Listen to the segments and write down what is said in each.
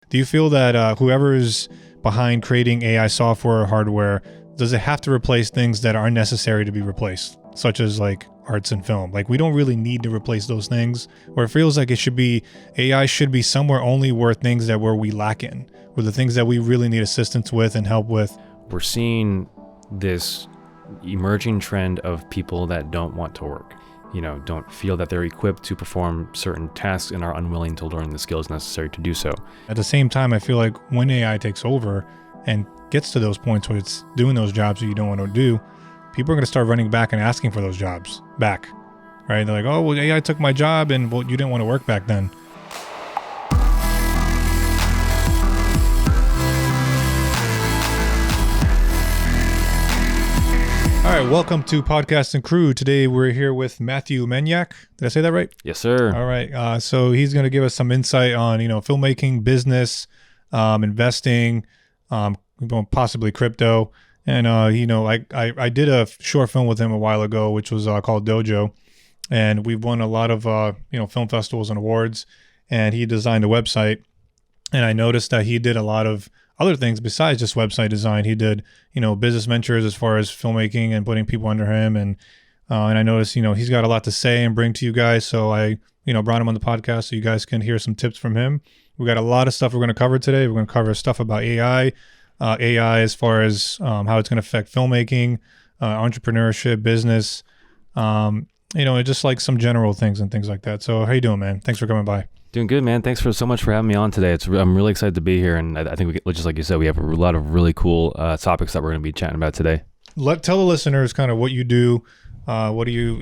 Do you feel that whoever is behind creating AI software or hardware, does it have to replace things that are necessary to be replaced, such as like arts and film? Like, we don't really need to replace those things, or it feels like AI should be somewhere only where things that where we lack in, or the things that we really need assistance with and help with. We're seeing this emerging trend of people that don't want to work, don't feel that they're equipped to perform certain tasks and are unwilling to learn the skills necessary to do so. At the same time, I feel like when AI takes over and gets to those points where it's doing those jobs that you don't want to do, people are going to start running back and asking for those jobs back, right? They're like, oh, well, AI took my job, and well, you didn't want to work back then. All right, welcome to Podcast and Crew. Today we're here with Matthew Manyak. Did I say that right? Yes, sir. All right. So he's going to give us some insight on, filmmaking, business, investing, possibly crypto. And, I did a short film with him a while ago, which was called Dojo. And we've won a lot of, film festivals and awards. And he designed a website. And I noticed that he did a lot of other things besides just website design. He did, business ventures as far as filmmaking and putting people under him. And I noticed, he's got a lot to say and bring to you guys. So I, brought him on the podcast so you guys can hear some tips from him. We got a lot of stuff we're going to cover today. We're going to cover stuff about AI as far as how it's going to affect filmmaking, entrepreneurship, business, just like some general things and things like that. So how you doing, man? Thanks for coming by. Doing good, man. Thanks so much for having me on today. I'm really excited to be here, and I think just like you said, we have a lot of really cool topics that we're going to be chatting about today. Tell the listeners kind of what you do. What do you,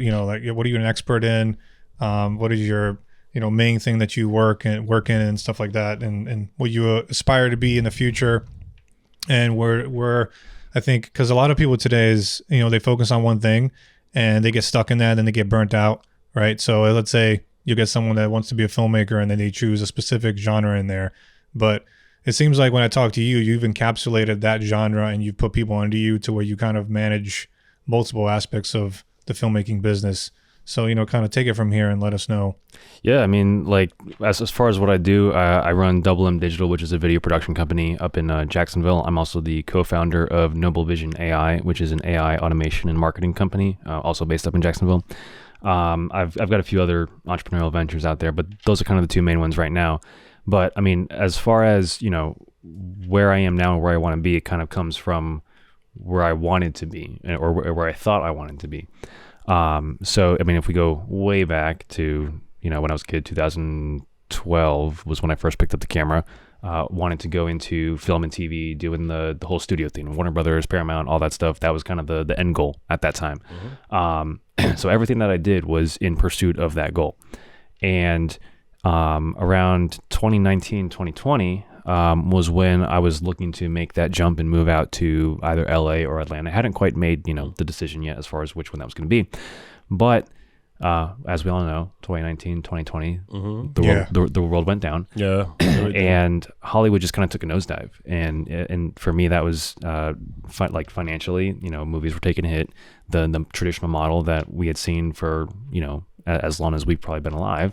what are you an expert in? What is your, main thing that you work in and stuff like that, and what you aspire to be in the future. And where I think, because a lot of people today is, they focus on one thing and they get stuck in that and they get burnt out, right? So let's say you get someone that wants to be a filmmaker and then they choose a specific genre in there. But it seems like when I talk to you, you've encapsulated that genre and you've put people under you to where you kind of manage multiple aspects of the filmmaking business. So, kind of take it from here and let us know. Yeah, I mean, like as far as what I do, I run Double M Digital, which is a video production company up in Jacksonville. I'm also the co-founder of Noble Vision AI, which is an AI automation and marketing company, also based up in Jacksonville. I've got a few other entrepreneurial ventures out there, but those are kind of the two main ones right now. But I mean, as far as, where I am now and where I want to be, it kind of comes from where I wanted to be or where I thought I wanted to be. So, I mean, if we go way back to, when I was a kid, 2012 was when I first picked up the camera, wanted to go into film and TV, doing the whole studio thing, Warner Brothers, Paramount, all that stuff. That was kind of the end goal at that time. Mm-hmm. So everything that I did was in pursuit of that goal. And around 2019, 2020 was when I was looking to make that jump and move out to either LA or Atlanta. I hadn't quite made, the decision yet as far as which one that was going to be. But as we all know, 2019, 2020, mm-hmm. the world went down. Yeah. And Hollywood just kind of took a nosedive. And for me, that was financially, movies were taking a hit. The traditional model that we had seen for, as long as we've probably been alive,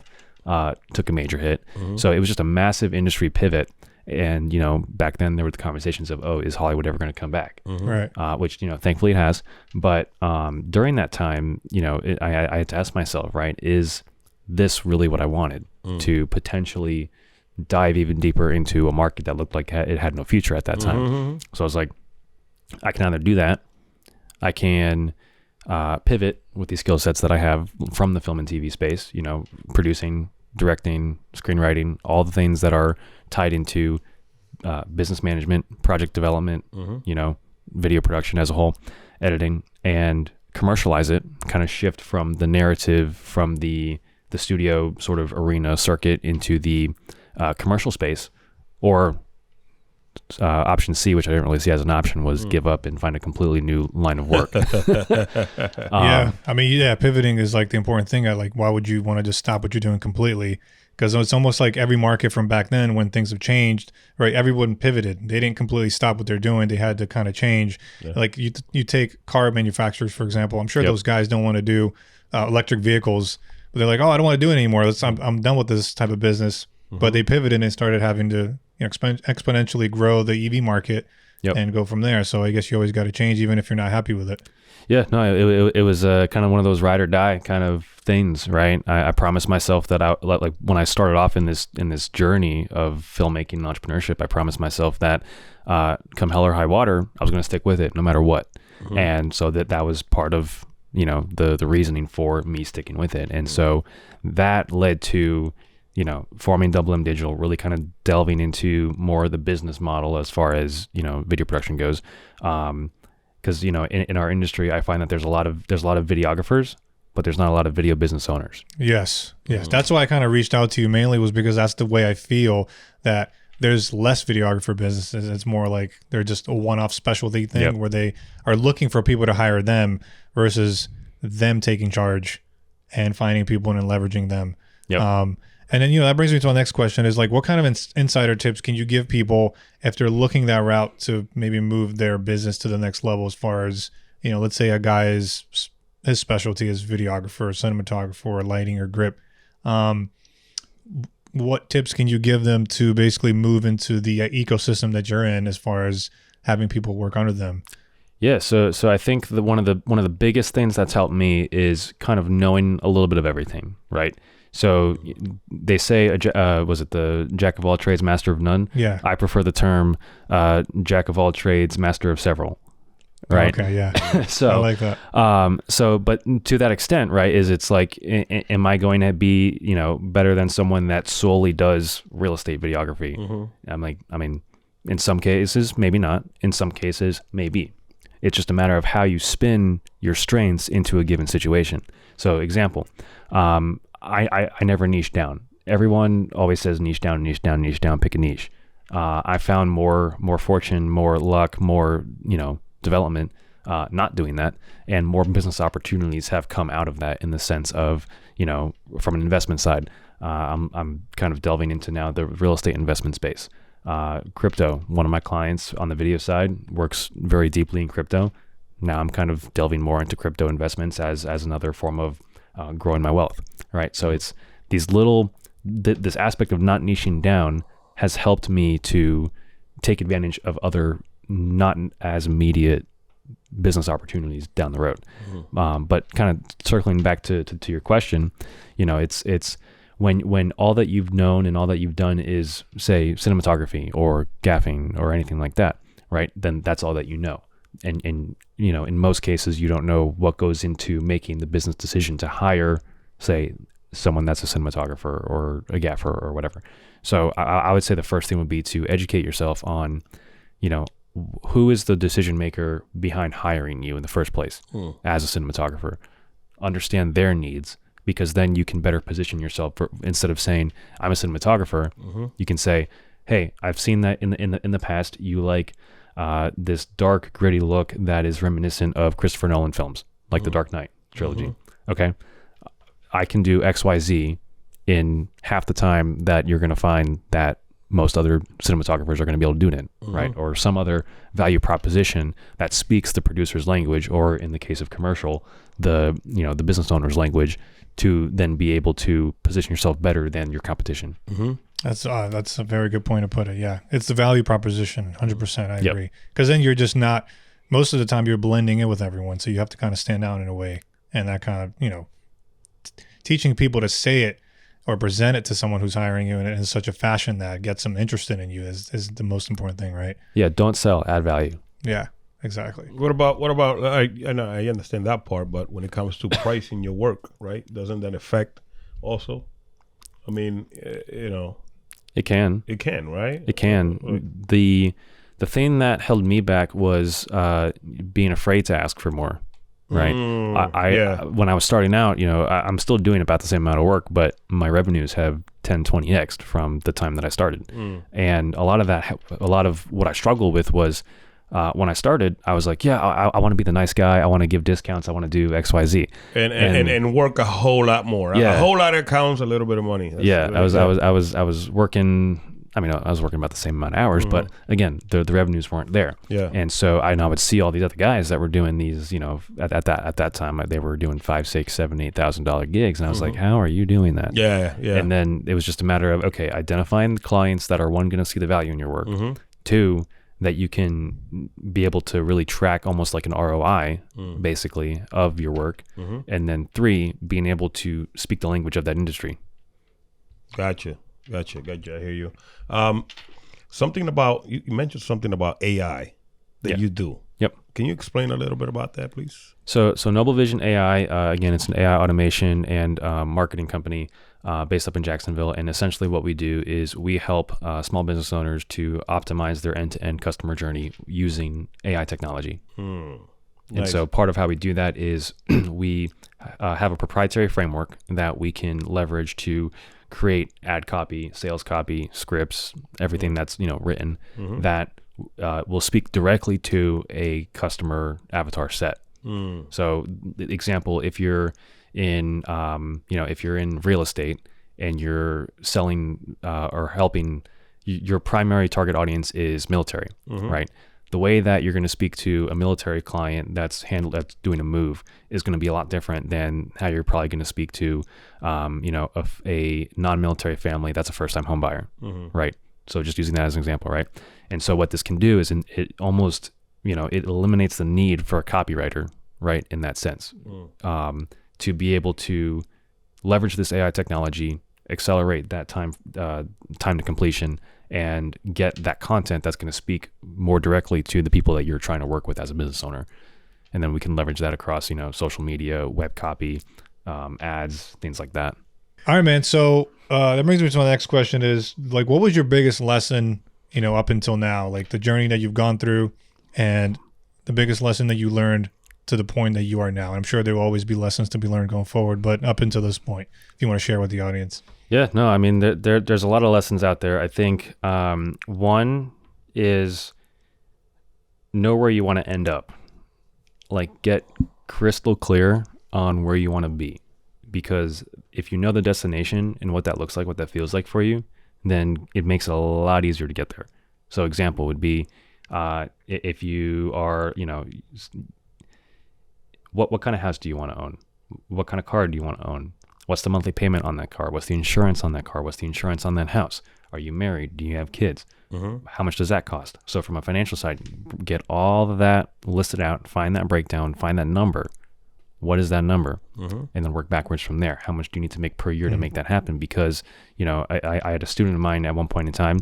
took a major hit. Mm-hmm. So it was just a massive industry pivot. And, back then there were the conversations of, is Hollywood ever going to come back? Mm-hmm. Right. Which, thankfully it has. But during that time, I had to ask myself, right, is this really what I wanted to potentially dive even deeper into a market that looked like it had no future at that time? Mm-hmm. So I was like, I can either do that. I can pivot with these skill sets that I have from the film and TV space, producing, directing, screenwriting, all the things that are tied into business management, project development, mm-hmm. Video production as a whole, editing, and commercialize it, kind of shift from the narrative from the studio sort of arena circuit into the commercial space. Or option C, which I didn't really see as an option, was give up and find a completely new line of work. Pivoting is like the important thing. Why would you want to just stop what you're doing completely? Because it's almost like every market from back then when things have changed, right? Everyone pivoted. They didn't completely stop what they're doing. They had to kind of change. Yeah. Like you take car manufacturers, for example. I'm sure those guys don't want to do electric vehicles, but they're like, I don't want to do it anymore. I'm done with this type of business. but they pivoted and started having to exponentially grow the EV market and go from there. So I guess you always got to change, even if you're not happy with it. Yeah, no, it was kind of one of those ride or die kind of things, right? I promised myself that like when I started off in this journey of filmmaking and entrepreneurship, I promised myself that come hell or high water, I was going to stick with it no matter what. And so that was part of, the reasoning for me sticking with it. And so that led to, forming Double M Digital, really kind of delving into more of the business model as far as, video production goes. Because, in our industry, I find that there's a lot of videographers, but there's not a lot of video business owners. Yes. That's why I kind of reached out to you mainly, was because that's the way I feel that there's less videographer businesses. It's more like they're just a one-off specialty thing where they are looking for people to hire them versus them taking charge and finding people and then leveraging them. And then, that brings me to our next question is like, what kind of insider tips can you give people if they're looking that route to maybe move their business to the next level, as far as, let's say a guy his specialty is videographer, cinematographer, or lighting or grip. What tips can you give them to basically move into the ecosystem that you're in, as far as having people work under them? Yeah, so I think one of the biggest things that's helped me is kind of knowing a little bit of everything, right? So they say, was it the jack of all trades, master of none? Yeah. I prefer the term jack of all trades, master of several. Right. Okay. Yeah. So I like that. But to that extent, right, is it's like, am I going to be, better than someone that solely does real estate videography? I'm like, I mean, in some cases, maybe not. In some cases, maybe. It's just a matter of how you spin your strengths into a given situation. So example, I never niche down. Everyone always says niche down, niche down, niche down, pick a niche. I found more fortune, more luck, more, development, not doing that, and more business opportunities have come out of that, in the sense of, from an investment side. I'm kind of delving into now the real estate investment space. Crypto, one of my clients on the video side works very deeply in crypto. Now I'm kind of delving more into crypto investments as another form of growing my wealth, right? So it's these this aspect of not niching down has helped me to take advantage of other not as immediate business opportunities down the road. But kind of circling back to your question, it's when all that you've known and all that you've done is, say, cinematography or gaffing or anything like that, right? Then that's all that you know. And in most cases, you don't know what goes into making the business decision to hire, say, someone that's a cinematographer or a gaffer or whatever. So I would say the first thing would be to educate yourself on, who is the decision maker behind hiring you in the first place as a cinematographer. Understand their needs, because then you can better position yourself instead of saying, I'm a cinematographer. You can say, hey, I've seen that in the past. You like this dark, gritty look that is reminiscent of Christopher Nolan films, like the Dark Knight trilogy. Okay, I can do XYZ in half the time that you're going to find that most other cinematographers are going to be able to do it, right? Or some other value proposition that speaks the producer's language, or in the case of commercial, the business owner's language, to then be able to position yourself better than your competition. That's a very good point to put it. Yeah, it's the value proposition. 100%. I agree. Because then you're just not, most of the time you're blending in with everyone, so you have to kind of stand out in a way, and that kind of teaching people to say it or present it to someone who's hiring you in such a fashion that gets them interested in you is the most important thing, right? Yeah, don't sell, add value. Yeah, exactly. What about I know I understand that part, but when it comes to pricing your work, right? Doesn't that affect also? I mean, it can. It can, right? It can. The thing that held me back was being afraid to ask for more. Right. When I was starting out, I'm still doing about the same amount of work, but my revenues have 10, 20x from the time that I started. And a lot of what I struggled with was when I started, I was like, I want to be the nice guy. I want to give discounts. I want to do X, Y, Z, and work a whole lot more. Yeah. A whole lot of accounts, a little bit of money. I was working I mean, I was working about the same amount of hours, but again, the revenues weren't there. Yeah. And so I would see all these other guys that were doing these, you know, at that time they were doing $5,000, $6,000, $7,000, $8,000 gigs, and I was like, how are you doing that? Yeah. And then it was just a matter of, okay, identifying the clients that are, one, going to see the value in your work, two, that you can be able to really track almost like an ROI, basically, of your work, and then three, being able to speak the language of that industry. Gotcha. I hear you. Something about, you mentioned something about AI that you do. Yep. Can you explain a little bit about that, please? So Noble Vision AI, again, it's an AI automation and marketing company based up in Jacksonville. And essentially what we do is we help small business owners to optimize their end-to-end customer journey using AI technology. And so part of how we do that is we have a proprietary framework that we can leverage to create ad copy, sales copy, scripts, everything that's, you know, written that will speak directly to a customer avatar set. So example, if you're in, if you're in real estate and you're selling or helping, your primary target audience is military, right? The way that you're going to speak to a military client that's doing a move is going to be a lot different than how you're probably going to speak to, a non-military family that's a first-time home buyer, right? So just using that as an example, right? And so what this can do is it almost, it eliminates the need for a copywriter, right? In that sense, to be able to leverage this AI technology, accelerate that time to completion, and get that content that's going to speak more directly to the people that you're trying to work with as a business owner. And then we can leverage that across, social media, web copy, ads, things like that. All right, man. So that brings me to my next question is, like, what was your biggest lesson, up until now? Like the journey that you've gone through and the biggest lesson that you learned to the point that you are now. I'm sure there will always be lessons to be learned going forward, but up until this point, if you want to share with the audience. Yeah, no, I mean, there's a lot of lessons out there. I think one is know where you want to end up. Like, get crystal clear on where you want to be. Because if you know the destination and what that looks like, what that feels like for you, then it makes it a lot easier to get there. So example would be if you are, what kind of house do you want to own? What kind of car do you want to own? What's the monthly payment on that car? What's the insurance on that car? What's the insurance on that house? Are you married? Do you have kids? How much does that cost? So from a financial side, get all of that listed out, find that breakdown, find that number. What is that number? And then work backwards from there. How much do you need to make per year to make that happen? Because, I had a student of mine at one point in time.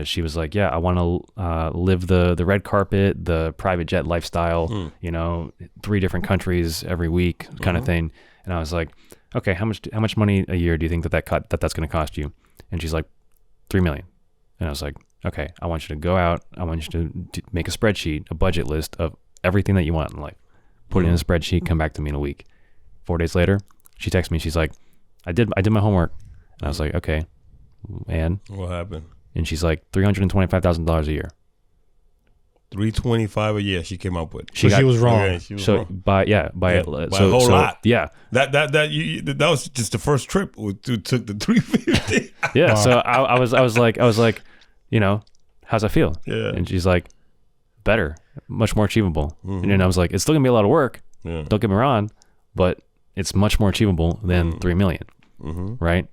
She was like, yeah, I want to live the red carpet, the private jet lifestyle, 3 different countries every week kind of thing. And I was like, okay, how much money a year do you think that's going to cost you? And she's like, $3 million. And I was like, okay, I want you to go out. I want you to make a spreadsheet, a budget list of everything that you want in life. Put it in a spreadsheet, come back to me in a week. 4 days later, she texts me. She's like, I did my homework. And I was like, okay. And what happened? And she's like, $325,000 a year. $325 a year she came up with. She was wrong. Okay, she was wrong. By a whole lot. Yeah. That was just the first trip. We took the $350. Yeah. So I was like, how's that feel? Yeah. And she's like, better, much more achievable. And then I was like, it's still gonna be a lot of work. Yeah. Don't get me wrong, but it's much more achievable than $3 million, right?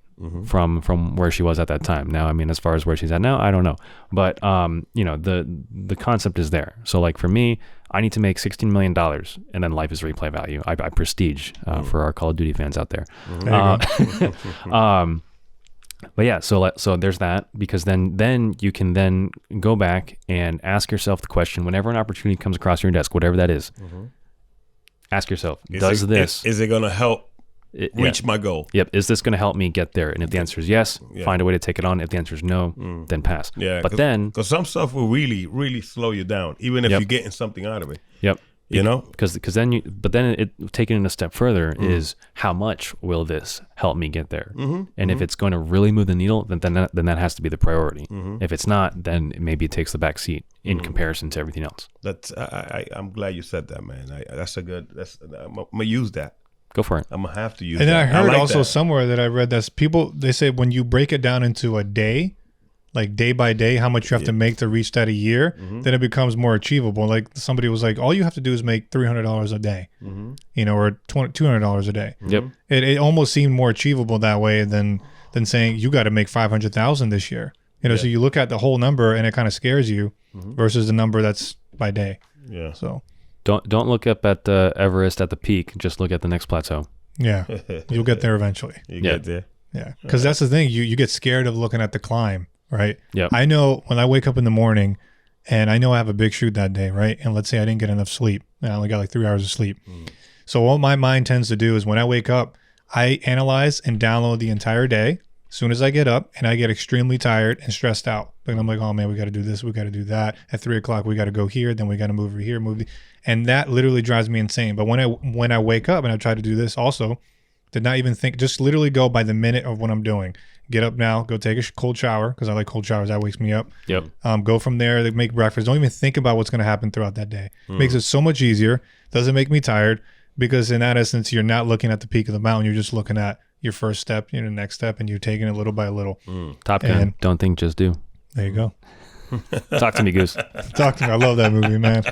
From where she was at that time. Now, I mean, as far as where she's at now, I don't know. But the concept is there. So like for me, I need to make $16 million, and then life is replay value. I prestige for our Call of Duty fans out there. But yeah, so there's that, because then you can then go back and ask yourself the question whenever an opportunity comes across your desk, whatever that is. Ask yourself, is it going to help reach my goal? Yep. Is this going to help me get there? And if the answer is yes, find a way to take it on. If the answer is no, then pass. Yeah. But then, because some stuff will really, really slow you down, even if you're getting something out of it. Yep. Because then taking it a step further is, how much will this help me get there? And if it's going to really move the needle, then that has to be the priority. If it's not, then maybe it takes the back seat in comparison to everything else. I'm glad you said that, man. I'm gonna use that. Go for it. I'm gonna have to use and that. And I heard like also that. somewhere that I read that they say when you break it down into a day, like day by day, how much you have to make to reach that a year, then it becomes more achievable. Like somebody was like, all you have to do is make $300 a day, you know, or $200 a day. Yep. It almost seemed more achievable that way than saying you got to make 500,000 this year. You know, so you look at the whole number and it kind of scares you versus the number that's by day. Yeah. So Don't look up at the Everest at the peak. Just look at the next plateau. yeah, you'll get there eventually. You get there. Yeah, because that's the thing. You get scared of looking at the climb, right? Yep. I know when I wake up in the morning and I know I have a big shoot that day, right? And let's say I didn't get enough sleep. And I only got like 3 hours of sleep. So what my mind tends to do is when I wake up, I analyze and download the entire day as soon as I get up, and I get extremely tired and stressed out. Like I'm like, oh man, we got to do this, we got to do that. At 3 o'clock, we got to go here, then we got to move over here, and that literally drives me insane. But when I wake up and I try to do this also, did not even think, just literally go by the minute of what I'm doing. Get up now, go take a cold shower because I like cold showers. That wakes me up. Yep. Go from there, make breakfast. Don't even think about what's going to happen throughout that day. Makes it so much easier. Doesn't make me tired because in that essence, you're not looking at the peak of the mountain. You're just looking at your first step, you know, next step, and you're taking it little by little. Top Gun. And Don't think, just do. there you go. Talk to me, Goose. Talk to me. I love that movie, man.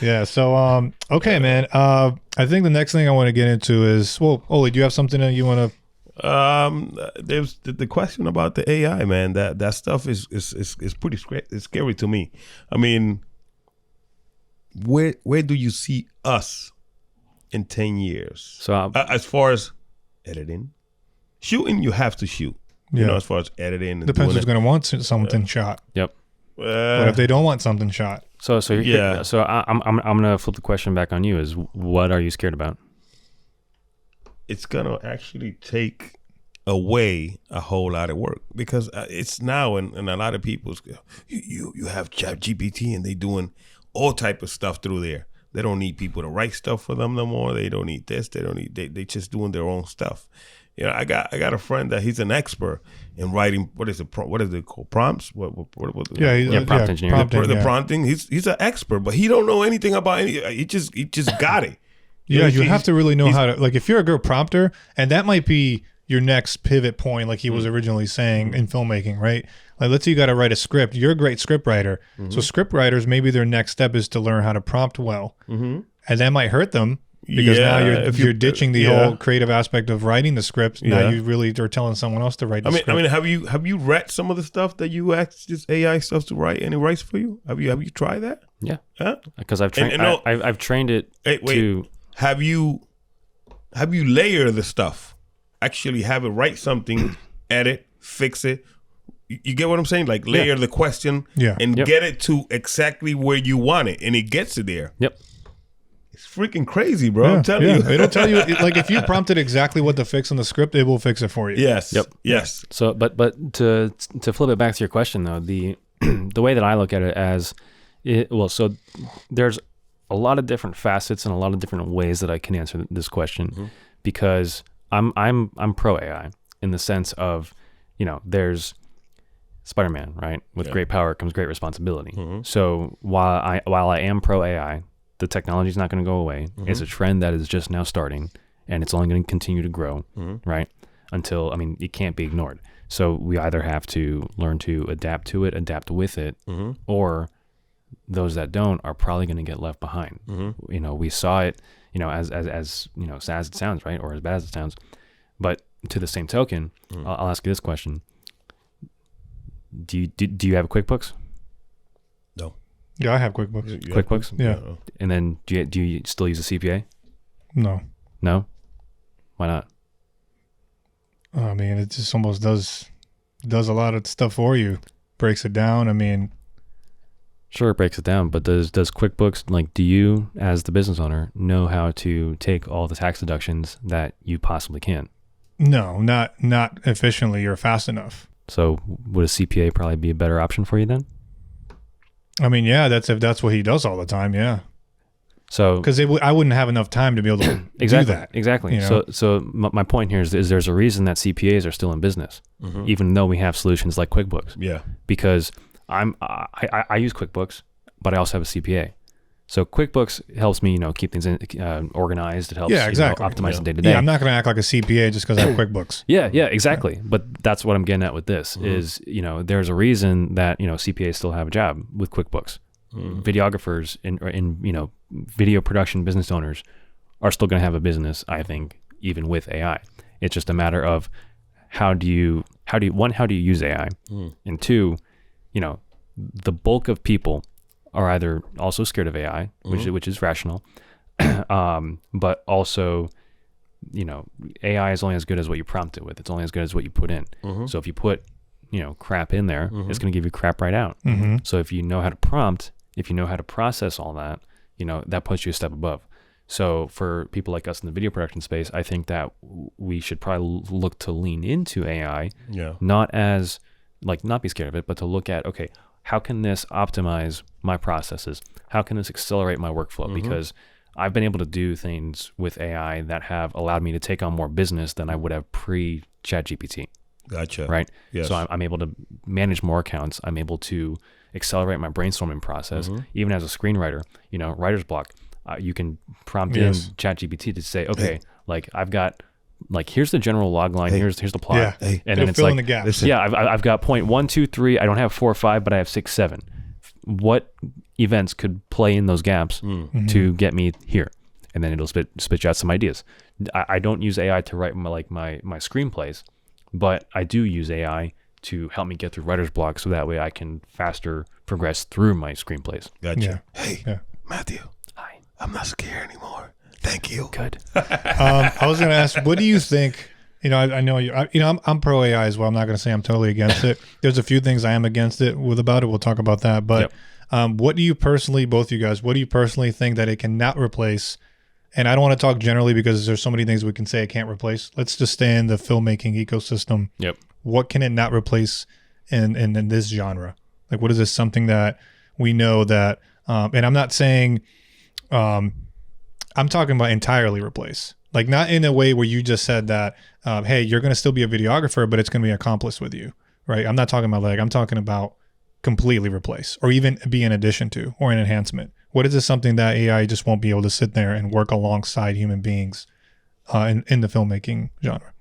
Yeah. So, okay, man. I think the next thing I want to get into is, well, Oli, do you have something that you want to? There's the question about the AI, man. That stuff is pretty scary to me. I mean, where do you see us in 10 years? So As far as editing, shooting, you have to shoot. You know, as far as editing, and Depends doing who's going to want something shot. yep. But if they don't want something shot, So Yeah. So I'm gonna flip the question back on you. Is what are you scared about? it's gonna actually take away a whole lot of work because it's now and a lot of people's you have Chat GPT and they doing all type of stuff through there. They don't need people to write stuff for them no more. They don't need this. They don't need they just doing their own stuff. You know, I got a friend that he's an expert in writing. What is it called? Prompts? What prompt engineer. The prompting. He's an expert, but he don't know anything about any. He just got it. Yeah, you have to really know how to, like, if you're a good prompter, and that might be your next pivot point, like he was originally saying in filmmaking, right? Like, let's say you got to write a script. You're a great script writer. So script writers, maybe their next step is to learn how to prompt well. And that might hurt them because now you're ditching the whole creative aspect of writing the script. Now you really are telling someone else to write the script. I mean, have you read some of the stuff that you asked this AI stuff to write and it writes for you? Have you tried that? Yeah, Huh? because I've trained. I've trained it to. Have you layered the stuff? Actually have it write something, edit, fix it. You get what I'm saying? Like layer the question and get it to exactly where you want it, and it gets it there. Yep. It's freaking crazy, bro. I'm telling you. It'll tell you, like, if you prompted exactly what to fix in the script, it will fix it for you. Yes. Yep. Yes. So, but to flip it back to your question though, the way that I look at it so there's a lot of different facets and a lot of different ways that I can answer this question because I'm pro AI in the sense of, you know, there's Spider-Man, right? With great power comes great responsibility. So while I am pro AI, the technology is not going to go away. It's a trend that is just now starting, and it's only going to continue to grow, right? Until, I mean, it can't be ignored. So we either have to learn to adapt to it, adapt with it, or those that don't are probably going to get left behind. You know, we saw it, you know, as you know, sad as it sounds, right? Or as bad as it sounds. But to the same token, I'll ask you this question. Do you have QuickBooks? No. Yeah, I have QuickBooks. QuickBooks? Yeah. And then do you still use a CPA? No. No? Why not? I mean, it just almost does a lot of stuff for you. Breaks it down. I mean, sure, it breaks it down, but does QuickBooks, like, do you as the business owner know how to take all the tax deductions that you possibly can? no, not efficiently or fast enough. So would a CPA probably be a better option for you then? I mean, yeah, if that's what he does all the time, yeah. So Because I wouldn't have enough time to be able to do that. Exactly. You know? So my point here is there's a reason that CPAs are still in business, even though we have solutions like QuickBooks. Yeah. Because I use QuickBooks, but I also have a CPA. So QuickBooks helps me, keep things organized. It helps, exactly. optimize the day to day. Yeah, I'm not going to act like a CPA just because I have QuickBooks. Yeah, exactly. But that's what I'm getting at with this is, there's a reason that, CPAs still have a job with QuickBooks. Videographers and video production business owners are still going to have a business, I think, even with AI. It's just a matter of how do you use AI? And two, the bulk of people are either also scared of AI, which is rational, but also, AI is only as good as what you prompt it with. It's only as good as what you put in. So if you put, crap in there, it's going to give you crap right out. So if you know how to prompt, if you know how to process all that, that puts you a step above. So for people like us in the video production space, I think that we should probably look to lean into AI, not as not be scared of it, but to look at, okay, how can this optimize my processes? How can this accelerate my workflow? Because I've been able to do things with AI that have allowed me to take on more business than I would have pre-ChatGPT. Gotcha. Right? Yes. So I'm able to manage more accounts. I'm able to accelerate my brainstorming process. Even as a screenwriter, writer's block, you can prompt in ChatGPT to say, okay, I've got, here's the general log line, here's the plot, and then it's fill in the gaps. I've got point 1, 2, 3. I don't have 4 or 5, but I have 6, 7. What events could play in those gaps to get me here? And then it'll spit you out some ideas. I don't use AI to write my screenplays, but I do use AI to help me get through writer's block, so that way I can faster progress through my screenplays. Gotcha. Hey, Matthew. Hi. I'm not scared anymore. Thank you. Good. I was going to ask, what do you think? I know I'm pro AI as well. I'm not going to say I'm totally against it. There's a few things I am against it about it. We'll talk about that. But what do you personally, both you guys, what do you personally think that it cannot replace? And I don't want to talk generally because there's so many things we can say it can't replace. Let's just stay in the filmmaking ecosystem. Yep. What can it not replace in this genre? What is this something that we know that, and I'm not saying, I'm talking about entirely replace. Not in a way where you just said that, hey, you're going to still be a videographer, but it's going to be accomplice with you, right? I'm not talking about I'm talking about completely replace or even be an addition to or an enhancement. What is this something that AI just won't be able to sit there and work alongside human beings in the filmmaking genre?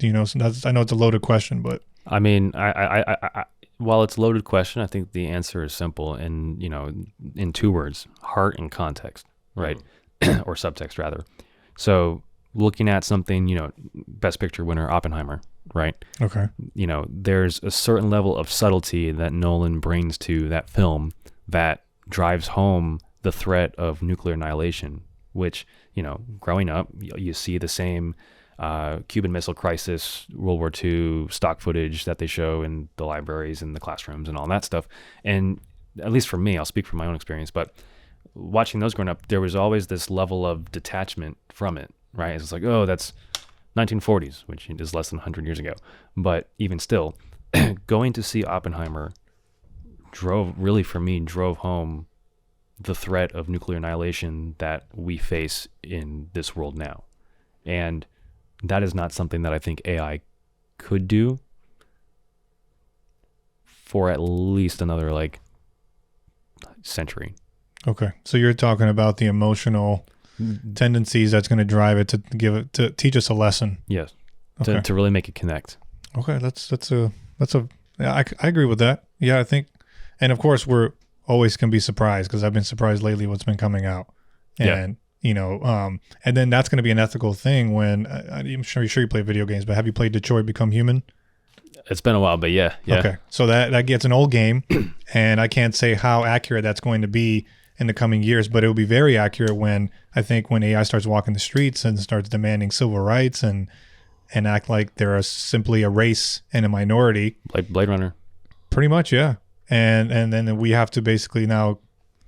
Do you know? So I know it's a loaded question, but. I mean, I while it's a loaded question, I think the answer is simple and, in 2 words, heart and context, right? Or subtext rather. So looking at something, Best Picture winner Oppenheimer, right? Okay. There's a certain level of subtlety that Nolan brings to that film that drives home the threat of nuclear annihilation, which, growing up, you see the same Cuban Missile Crisis, World War II stock footage that they show in the libraries and the classrooms and all that stuff. And at least for me, I'll speak from my own experience, but watching those growing up, there was always this level of detachment from it, right? It's like, oh, that's 1940s, which is less than 100 years ago. But even still, going to see Oppenheimer drove home the threat of nuclear annihilation that we face in this world now. And that is not something that I think AI could do for at least another century. Okay. So you're talking about the emotional tendencies that's going to drive it to teach us a lesson. Yes. Okay. To really make it connect. Okay. I agree with that. Yeah, I think, and of course we're always can be surprised because I've been surprised lately what's been coming out. And, and then that's going to be an ethical thing when I'm sure you play video games, but have you played Detroit Become Human? It's been a while, but yeah. Okay. So that gets an old game and I can't say how accurate that's going to be in the coming years, but it will be very accurate when AI starts walking the streets and starts demanding civil rights and act like they're simply a race and a minority. Like Blade Runner. Pretty much, yeah. And then we have to basically now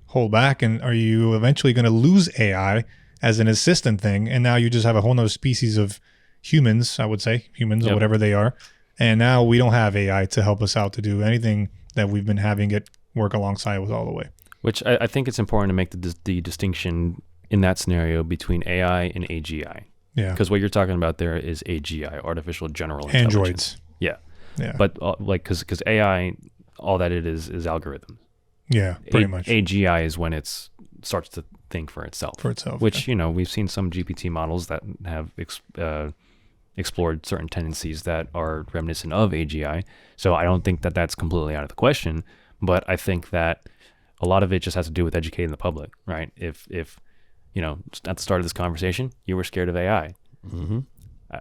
hold back. And are you eventually going to lose AI as an assistant thing? And now you just have a whole nother species of humans, I would say, humans or whatever they are. And now we don't have AI to help us out to do anything that we've been having it work alongside with all the way. Which I think it's important to make the distinction in that scenario between AI and AGI. Yeah. Because what you're talking about there is AGI, artificial general intelligence. Androids. Yeah. Yeah. But because AI, all that it is algorithms. Yeah, pretty much. AGI is when it's starts to think for itself. Which we've seen some GPT models that have explored certain tendencies that are reminiscent of AGI. So I don't think that that's completely out of the question, but I think that a lot of it just has to do with educating the public, right? If at the start of this conversation, you were scared of AI. Mm-hmm.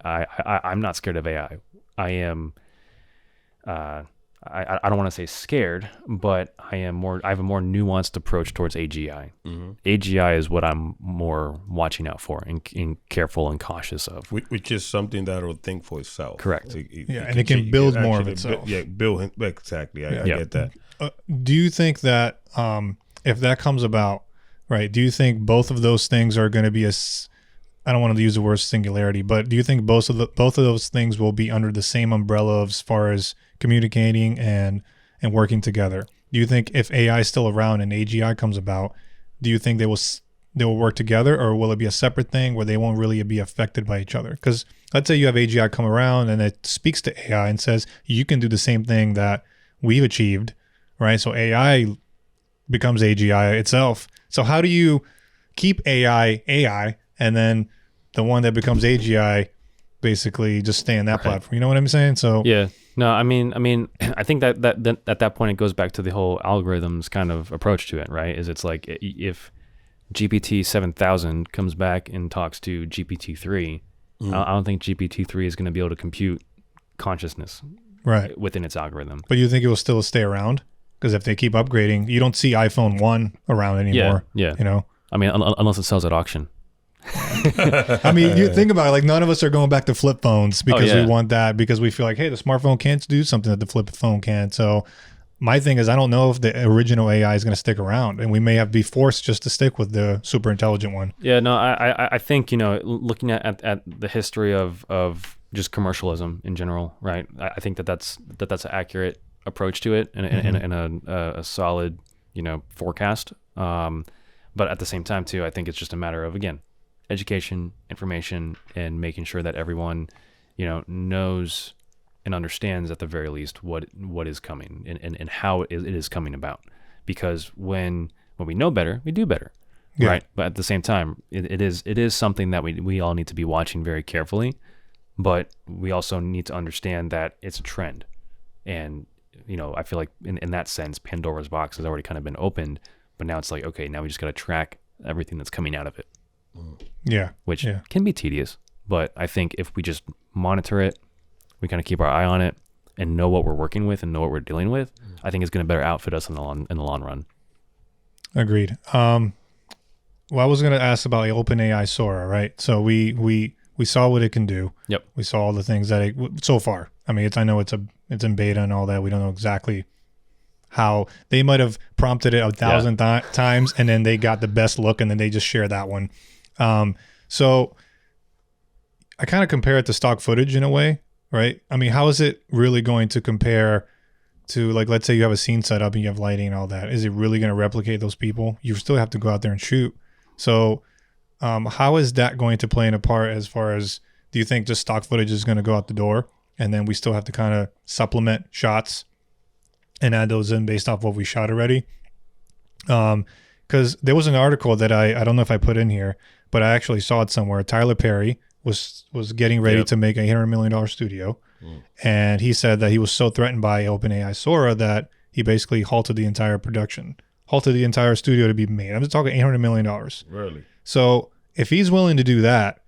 I'm not scared of AI. I am. I don't want to say scared, but I have a more nuanced approach towards AGI. Mm-hmm. AGI is what I'm more watching out for and careful and cautious of. Which is something that'll think for itself. Correct. It can build more of itself. Build exactly. I get that. Do you think that if that comes about, right? Do you think both of those things are going to be I don't want to use the word singularity, but do you think both of those things will be under the same umbrella as far as communicating and working together? Do you think if AI is still around and AGI comes about, do you think they will work together, or will it be a separate thing where they won't really be affected by each other? Because let's say you have AGI come around and it speaks to AI and says you can do the same thing that we've achieved, right? So AI becomes AGI itself. So how do you keep AI and then the one that becomes AGI basically just stay on that platform? You know what I'm saying? So yeah. No, I mean, I think that at that point it goes back to the whole algorithms kind of approach to it, right? It's like if GPT 7000 comes back and talks to GPT 3, I don't think GPT 3 is going to be able to compute consciousness within its algorithm. But you think it will still stay around? Because if they keep upgrading, you don't see iPhone 1 around anymore. Yeah. You know? I mean, unless it sells at auction. I mean, you think about it, like none of us are going back to flip phones because we want that, because we feel like, hey, the smartphone can't do something that the flip phone can. So my thing is, I don't know if the original AI is going to stick around, and we may have to be forced just to stick with the super intelligent one. Yeah, no, I think, looking at the history of just commercialism in general, right? I think that's an accurate approach to it and a solid, forecast. But at the same time too, I think it's just a matter of, again, education, information, and making sure that everyone, knows and understands at the very least what is coming and how it is coming about. Because when we know better, we do better, right? But at the same time, it is something that we all need to be watching very carefully. But we also need to understand that it's a trend, and I feel like in that sense, Pandora's box has already kind of been opened. But now it's like, okay, now we just got to track everything that's coming out of it. Yeah. Which can be tedious. But I think if we just monitor it, we kind of keep our eye on it and know what we're working with and know what we're dealing with, I think it's going to better outfit us in the long run. Agreed. Well, I was going to ask about OpenAI Sora, right? So we saw what it can do. Yep. We saw all the things that so far. I mean, I know it's in beta and all that. We don't know exactly how they might have prompted it 1,000 times, and then they got the best look, and then they just share that one. So I kind of compare it to stock footage in a way, right? I mean, how is it really going to compare to, like, let's say you have a scene set up and you have lighting and all that. Is it really going to replicate those people? You still have to go out there and shoot. So how is that going to play in a part as far as, do you think just stock footage is going to go out the door and then we still have to kind of supplement shots and add those in based off what we shot already? Because there was an article that I don't know if I put in here, but I actually saw it somewhere. Tyler Perry was getting ready to make a $800 million studio. And he said that he was so threatened by OpenAI Sora that he basically halted the entire production, halted the entire studio to be made. I'm just talking $800 million. Really? So if he's willing to do that,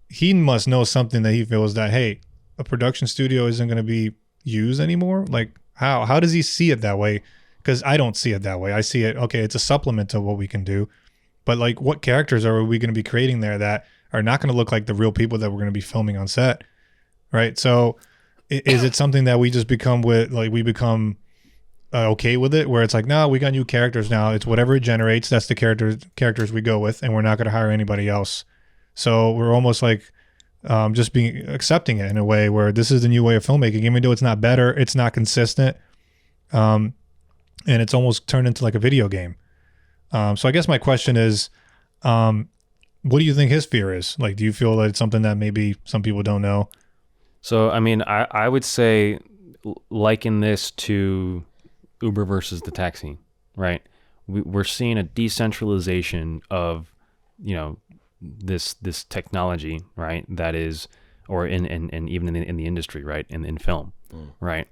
he must know something that he feels that, hey, a production studio isn't going to be used anymore. Like, how does he see it that way? Because I don't see it that way. I see it, okay, it's a supplement to what we can do. But like, what characters are we going to be creating there that are not going to look like the real people that we're going to be filming on set? Right. So is it something that we just become okay with it, where it's like, no, we got new characters now. It's whatever it generates. That's the characters we go with, and we're not going to hire anybody else. So we're almost like just accepting it in a way where this is the new way of filmmaking, even though it's not better, it's not consistent. And it's almost turned into like a video game. So I guess my question is, what do you think his fear is? Like, do you feel that it's something that maybe some people don't know? So, I mean, I would say liken this to Uber versus the taxi, right? we're seeing a decentralization of, this technology, right? That is, or in even in the industry, right? In film, right?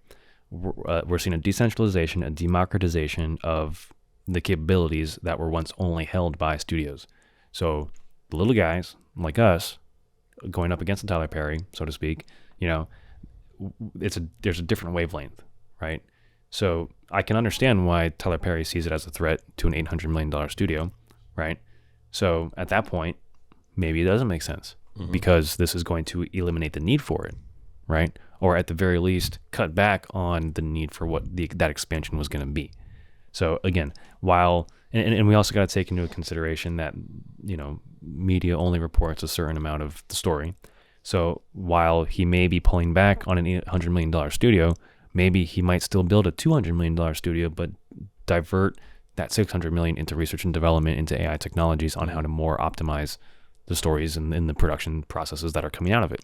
We're seeing a decentralization, a democratization of the capabilities that were once only held by studios. So the little guys like us going up against the Tyler Perry, so to speak, there's a different wavelength, right? So I can understand why Tyler Perry sees it as a threat to an $800 million studio, right? So at that point, maybe it doesn't make sense because this is going to eliminate the need for it, right? Or at the very least, cut back on the need for what that expansion was going to be. So again, and we also got to take into consideration that, media only reports a certain amount of the story. So while he may be pulling back on an $800 million studio, maybe he might still build a $200 million studio, but divert that $600 million into research and development, into AI technologies on how to more optimize the stories and the production processes that are coming out of it,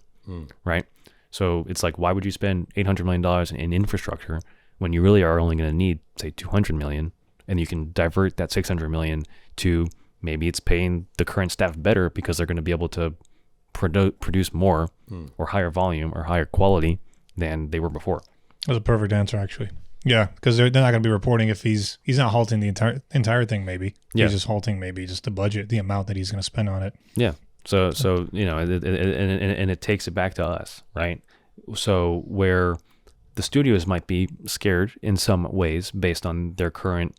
right? So it's like, why would you spend $800 million in infrastructure when you really are only going to need, say, $200 million, and you can divert that $600 million to maybe it's paying the current staff better because they're going to be able to produce more or higher volume or higher quality than they were before. That was a perfect answer, actually. Yeah, because they're not going to be reporting if he's not halting the entire thing. Maybe he's just halting maybe just the budget, the amount that he's going to spend on it. Yeah. So and it takes it back to us, right? So where the studios might be scared in some ways based on their current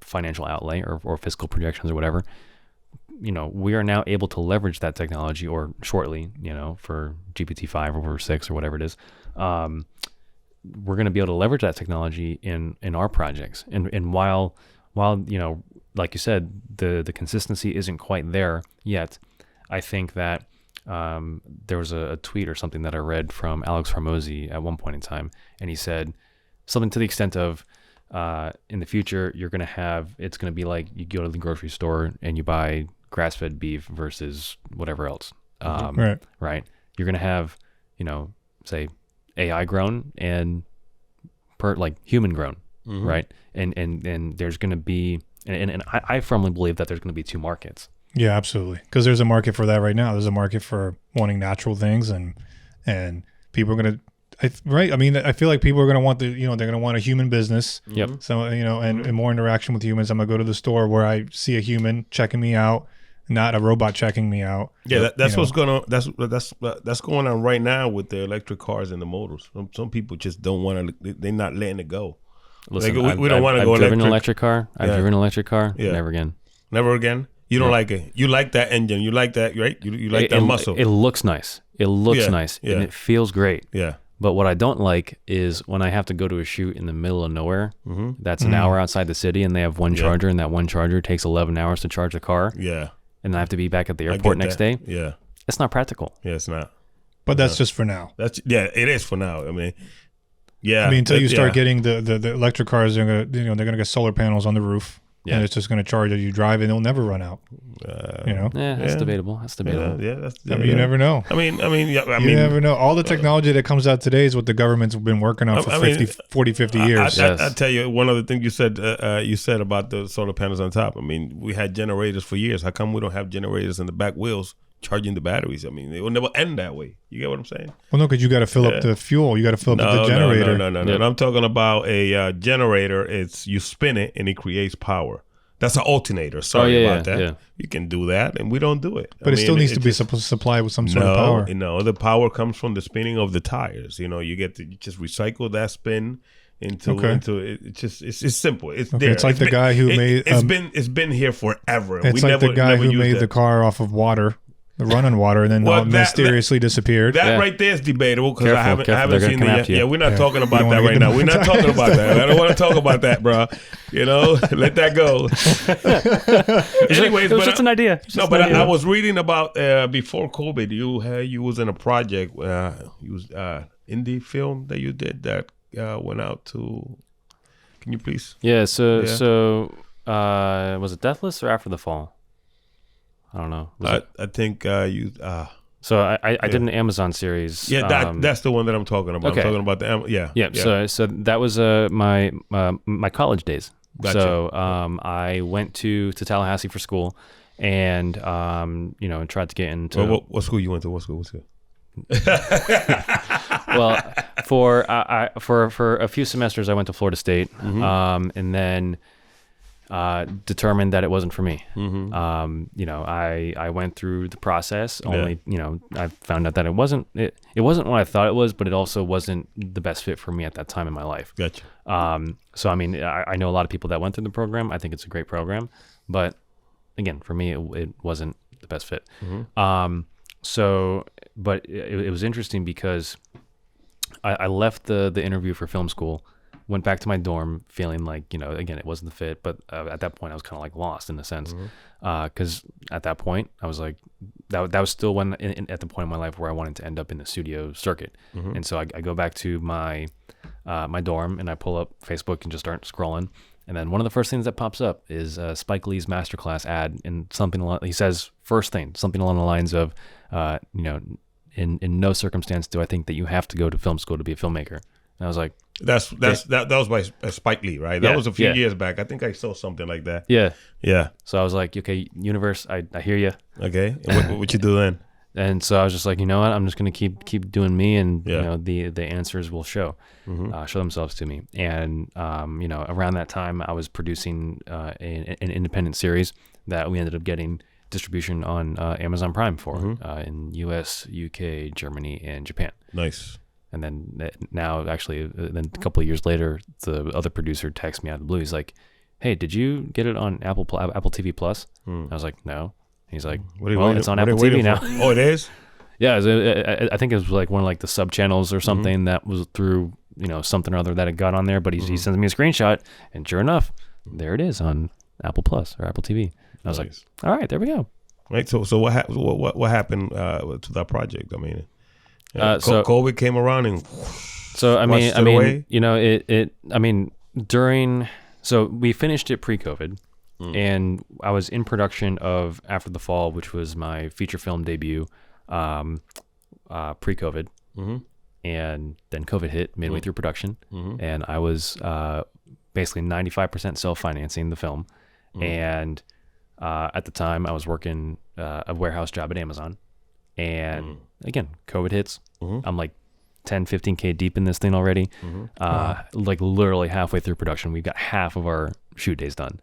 financial outlay or fiscal projections or whatever, we are now able to leverage that technology, or shortly, for GPT-5 or 6 or whatever it is. We're going to be able to leverage that technology in our projects. And while like you said, the consistency isn't quite there yet, I think that there was a tweet or something that I read from Alex Hormozy at one point in time, and he said something to the extent of, in the future, it's going to be like you go to the grocery store and you buy grass-fed beef versus whatever else. Right. You're going to have, say, AI grown and human grown, right? And there's going to be, and I firmly believe that there's going to be two markets. Yeah, absolutely. Because there's a market for that right now. There's a market for wanting natural things, and people are going to, right? I mean, I feel like people are going to want they're going to want a human business. Yep. So, and more interaction with humans. I'm going to go to the store where I see a human checking me out, not a robot checking me out. Yeah, that's what's going on. That's going on right now with the electric cars and the motors. Some people just don't want to. They're not letting it go. Listen, we don't want to go I've driven electric. an electric car. I've driven an electric car. Yeah. Never again. Never again. You don't like it. You like that engine. You like that, right? You like that muscle. It looks nice. It looks nice, and it feels great. Yeah. But what I don't like is when I have to go to a shoot in the middle of nowhere. That's an hour outside the city, and they have one charger, and that one charger takes 11 hours to charge the car. Yeah. And I have to be back at the airport next day. Yeah. It's not practical. Yeah, it's not. But that's just for now. It is for now. I mean, until you start getting the electric cars, they're gonna get solar panels on the roof. Yeah. And it's just going to charge as you drive, and it'll never run out. That's debatable. That's debatable. You never know. I mean, you never know. All the technology that comes out today is what the government's been working on for 50 years. I tell you, one other thing you said about the solar panels on top. I mean, we had generators for years. How come we don't have generators in the back wheels charging the batteries? I mean, it will never end that way. You get what I'm saying? Well, no, because you got to fill up the fuel. You got to fill up the generator. No. I'm talking about a generator. It's you spin it and it creates power. That's an alternator. Sorry about that. Yeah. You can do that, and we don't do it. But it still needs to be supplied with some sort of power. No, the power comes from the spinning of the tires. You just recycle that spin into it's simple. It's there. It's like the guy who made it's been here forever. It's like the guy who made the car off of water. The running water, and then mysteriously disappeared. That right there is debatable because I haven't seen the. Yeah, we're not talking about that right now. We're not talking about that. I don't want to talk about that, bro. Let that go. Anyways, it was just an idea. I was reading about before COVID. You was in a project. You was indie film that you did that went out to. Can you please? Yeah. So was it Deathless or After the Fall? I don't know. I think you. So I did an Amazon series. Yeah, that's the one that I'm talking about. Okay. I'm talking about the Yeah. So that was my college days. Gotcha. So I went to Tallahassee for school, and tried to get into. What school you went to? What school? Well, for a few semesters, I went to Florida State, and then determined that it wasn't for me. I went through the process. Only I found out that it wasn't what I thought it was, but it also wasn't the best fit for me at that time in my life. Gotcha. So I mean, I know a lot of people that went through the program. I think it's a great program, but again, for me, it wasn't the best fit. But it was interesting because I left the interview for film school, went back to my dorm feeling like, again, it wasn't the fit, but at that point I was kind of like lost in a sense. Cause at that point I was like, that was still when at the point in my life where I wanted to end up in the studio circuit. And so I go back to my dorm and I pull up Facebook and just start scrolling. And then one of the first things that pops up is Spike Lee's masterclass ad, and he says first thing, something along the lines of, in no circumstance do I think that you have to go to film school to be a filmmaker. And I was like, that was by Spike Lee, right? That was a few years back. I think I saw something like that. Yeah. So I was like, okay, universe, I hear you. Okay. And what you do then? And so I was just like, you know what? I'm just gonna keep doing me, and the answers will show themselves to me. And around that time, I was producing an independent series that we ended up getting distribution on Amazon Prime for in U.S., U.K., Germany, and Japan. Nice. And then now, actually, then a couple of years later, the other producer texts me out of the blue. He's like, "Hey, did you get it on Apple TV Plus?" I was like, "No." He's like, it's on Apple TV now. Oh, it is? Yeah, I think it was like one of like the sub channels or something that was through something or other that it got on there. But he sends me a screenshot, and sure enough, there it is on Apple Plus or Apple TV. And I was like, all right, there we go. Right. So what happened to that project? I mean, so COVID came around and so I mean during, so we finished it pre-COVID. And I was in production of After the Fall, which was my feature film debut, pre-COVID. And then COVID hit midway through production, and I was basically 95% self-financing the film. And at the time, I was working a warehouse job at Amazon. And again, COVID hits. I'm like 10, 15K deep in this thing already. Like literally halfway through production, we got half of our shoot days done.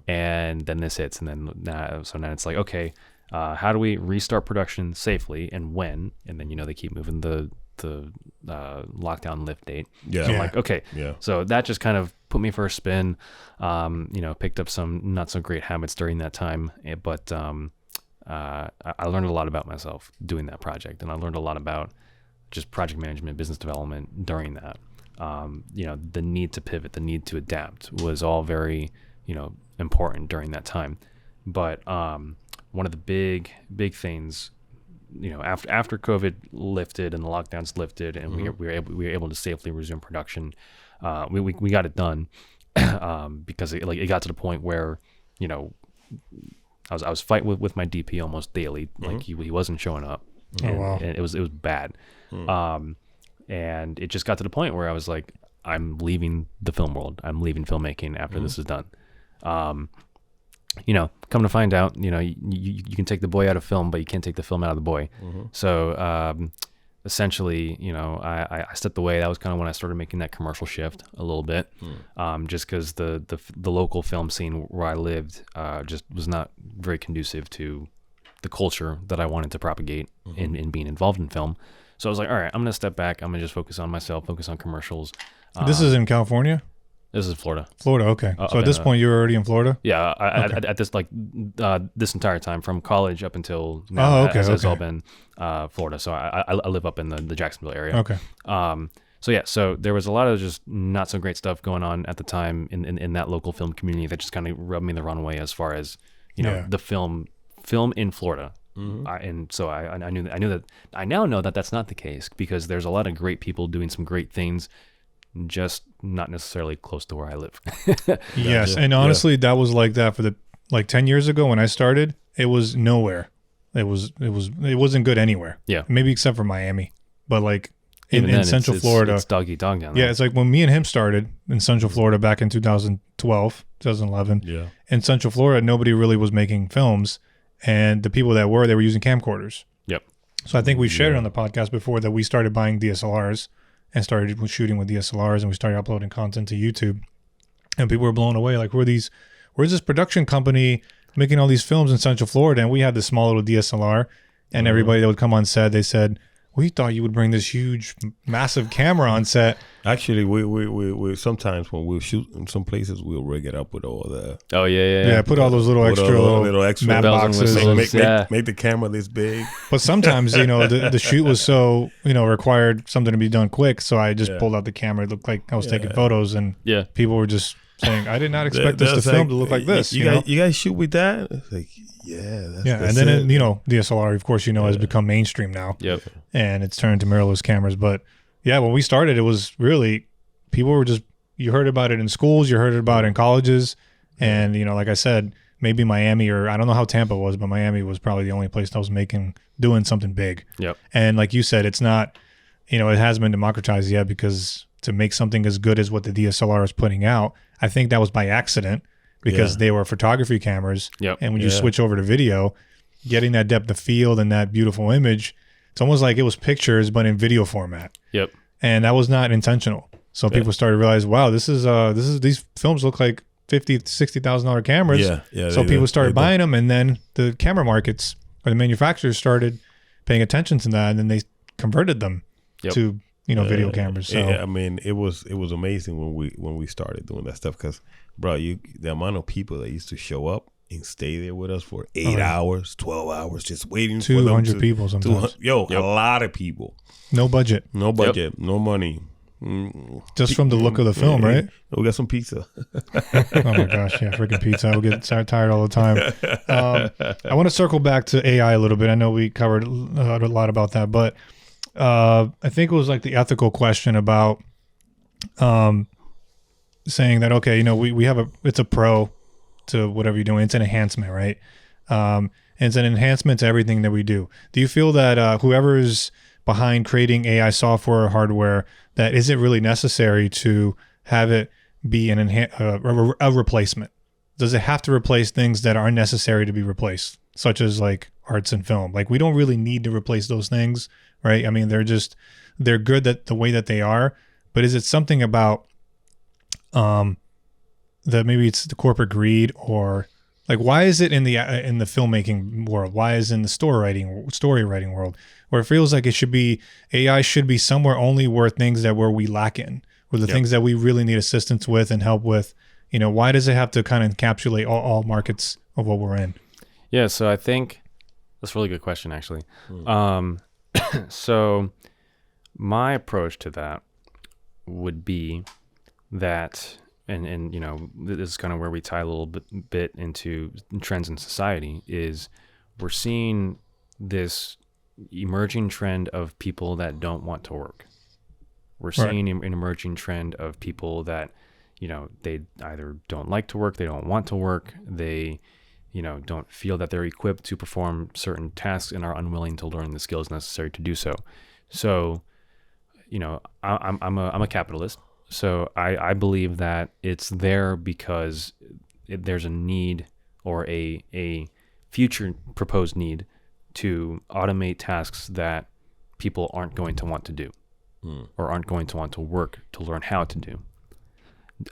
And then this hits, and then now it's like, okay, how do we restart production safely, and when? And then they keep moving the lockdown lift date. So I'm like, okay, so that just kind of put me for a spin. Picked up some not so great habits during that time, but I learned a lot about myself doing that project, and I learned a lot about just project management, business development during that. The need to pivot, the need to adapt was all very important during that time. But one of the big things, after COVID lifted and the lockdowns lifted, and we were able to safely resume production, we got it done because it got to the point where I was fighting with my DP almost daily. Like he wasn't showing up, and it was bad. And it just got to the point where I was like, I'm leaving the film world. I'm leaving filmmaking after this is done. Come to find out, you can take the boy out of film, but you can't take the film out of the boy. So essentially, I stepped away. That was kind of when I started making that commercial shift a little bit, just because the local film scene where I lived just was not very conducive to the culture that I wanted to propagate in being involved in film. So I was like, all right, I'm going to step back. I'm going to just focus on myself, focus on commercials. This is in California? This is Florida. Florida, okay. So at this point, you were already in Florida? Yeah, at this this entire time, from college up until now, has all been Florida. So I live up in the Jacksonville area. Okay. So there was a lot of just not so great stuff going on at the time in that local film community that just kind of rubbed me the wrong way as far as the film in Florida. And so I knew that I now know that that's not the case, because there's a lot of great people doing some great things, just not necessarily close to where I live. Yes, and honestly, that was like that for 10 years ago when I started. It was nowhere. It wasn't good anywhere. Yeah, maybe except for Miami, but Even in then, Central Florida. it's dog eat dog down Yeah, there. it's like when me and him started in Central Florida back in 2012, 2011. Yeah. In Central Florida, nobody really was making films, and the people that were, they were using camcorders. Yep. So I think we shared it on the podcast before that we started buying DSLRs and started shooting with DSLRs, and we started uploading content to YouTube, and people were blown away. Like, where's this production company making all these films in Central Florida? And we had this small little DSLR, and everybody that would come on set, they said, we thought you would bring this huge, massive camera on set. Actually, we sometimes when we'll shoot in some places, we'll rig it up with all the Oh yeah. Yeah, put all those little Put extra all the little extra map bells and boxes. whistles. make the camera this big. But sometimes, the shoot was so, required something to be done quick. So I just Yeah. pulled out the camera. It looked like I was taking Yeah. photos, and Yeah. people were just saying, I did not expect this to That's film to look like this. You guys shoot with that? It's like, yeah, that's, Yeah, that's and then it. DSLR, of course, has become mainstream now, Yep. and it's turned to mirrorless cameras. But yeah, when we started, it was really people were just you heard about it in schools, you heard about it in colleges, and like I said, maybe Miami or I don't know how Tampa was, but Miami was probably the only place that was doing something big. Yep. And like you said, it's not, it hasn't been democratized yet, because to make something as good as what the DSLR is putting out, I think that was by accident, because Yeah. they were photography cameras. Yep. And when you Yeah. switch over to video, getting that depth of field and that beautiful image, it's almost like it was pictures, but in video format. Yep. And that was not intentional. So people started to realize, wow, this is these films look like $50,000-$60,000 cameras. Yeah. So they people do. started They do. buying them, and then the camera markets or the manufacturers started paying attention to that, and then they converted them Yep. to video cameras. So I mean, it was amazing when we started doing that stuff, because, bro, the amount of people that used to show up and stay there with us for 8 hours, 12 hours, just waiting for them 200 people sometimes. a lot of people, no budget, no budget, no money. just from the look of the film, right? We got some pizza. Oh my gosh, yeah, freaking pizza. I would get tired all the time. I want to circle back to AI a little bit. I know we covered a lot about that, but I think it was like the ethical question about saying that, okay, we have it's a pro to whatever you're doing. It's an enhancement, right? And it's an enhancement to everything that we do. Do you feel that whoever is behind creating AI software or hardware, that is it really necessary to have it be a replacement? Does it have to replace things that are necessary to be replaced, such as like arts and film? Like, we don't really need to replace those things, right? I mean, they're good that the way that they are, but is it something about that maybe it's the corporate greed, or like, why is it in the filmmaking world? Why is it in the story writing world, where it feels like AI should be somewhere only where things that where we lack in, or the things that we really need assistance with and help with? Why does it have to kind of encapsulate all markets of what we're in? Yeah, so I think that's a really good question, actually. So my approach to that would be that, and this is kind of where we tie a little bit into trends in society, is we're seeing this emerging trend of people that don't want to work. We're seeing an emerging trend of people that, they either don't like to work, they don't want to work, they, don't feel that they're equipped to perform certain tasks and are unwilling to learn the skills necessary to do so. So, I'm a capitalist. So I believe that it's there because there's a need, or a future proposed need, to automate tasks that people aren't going to want to do, or aren't going to want to work to learn how to do.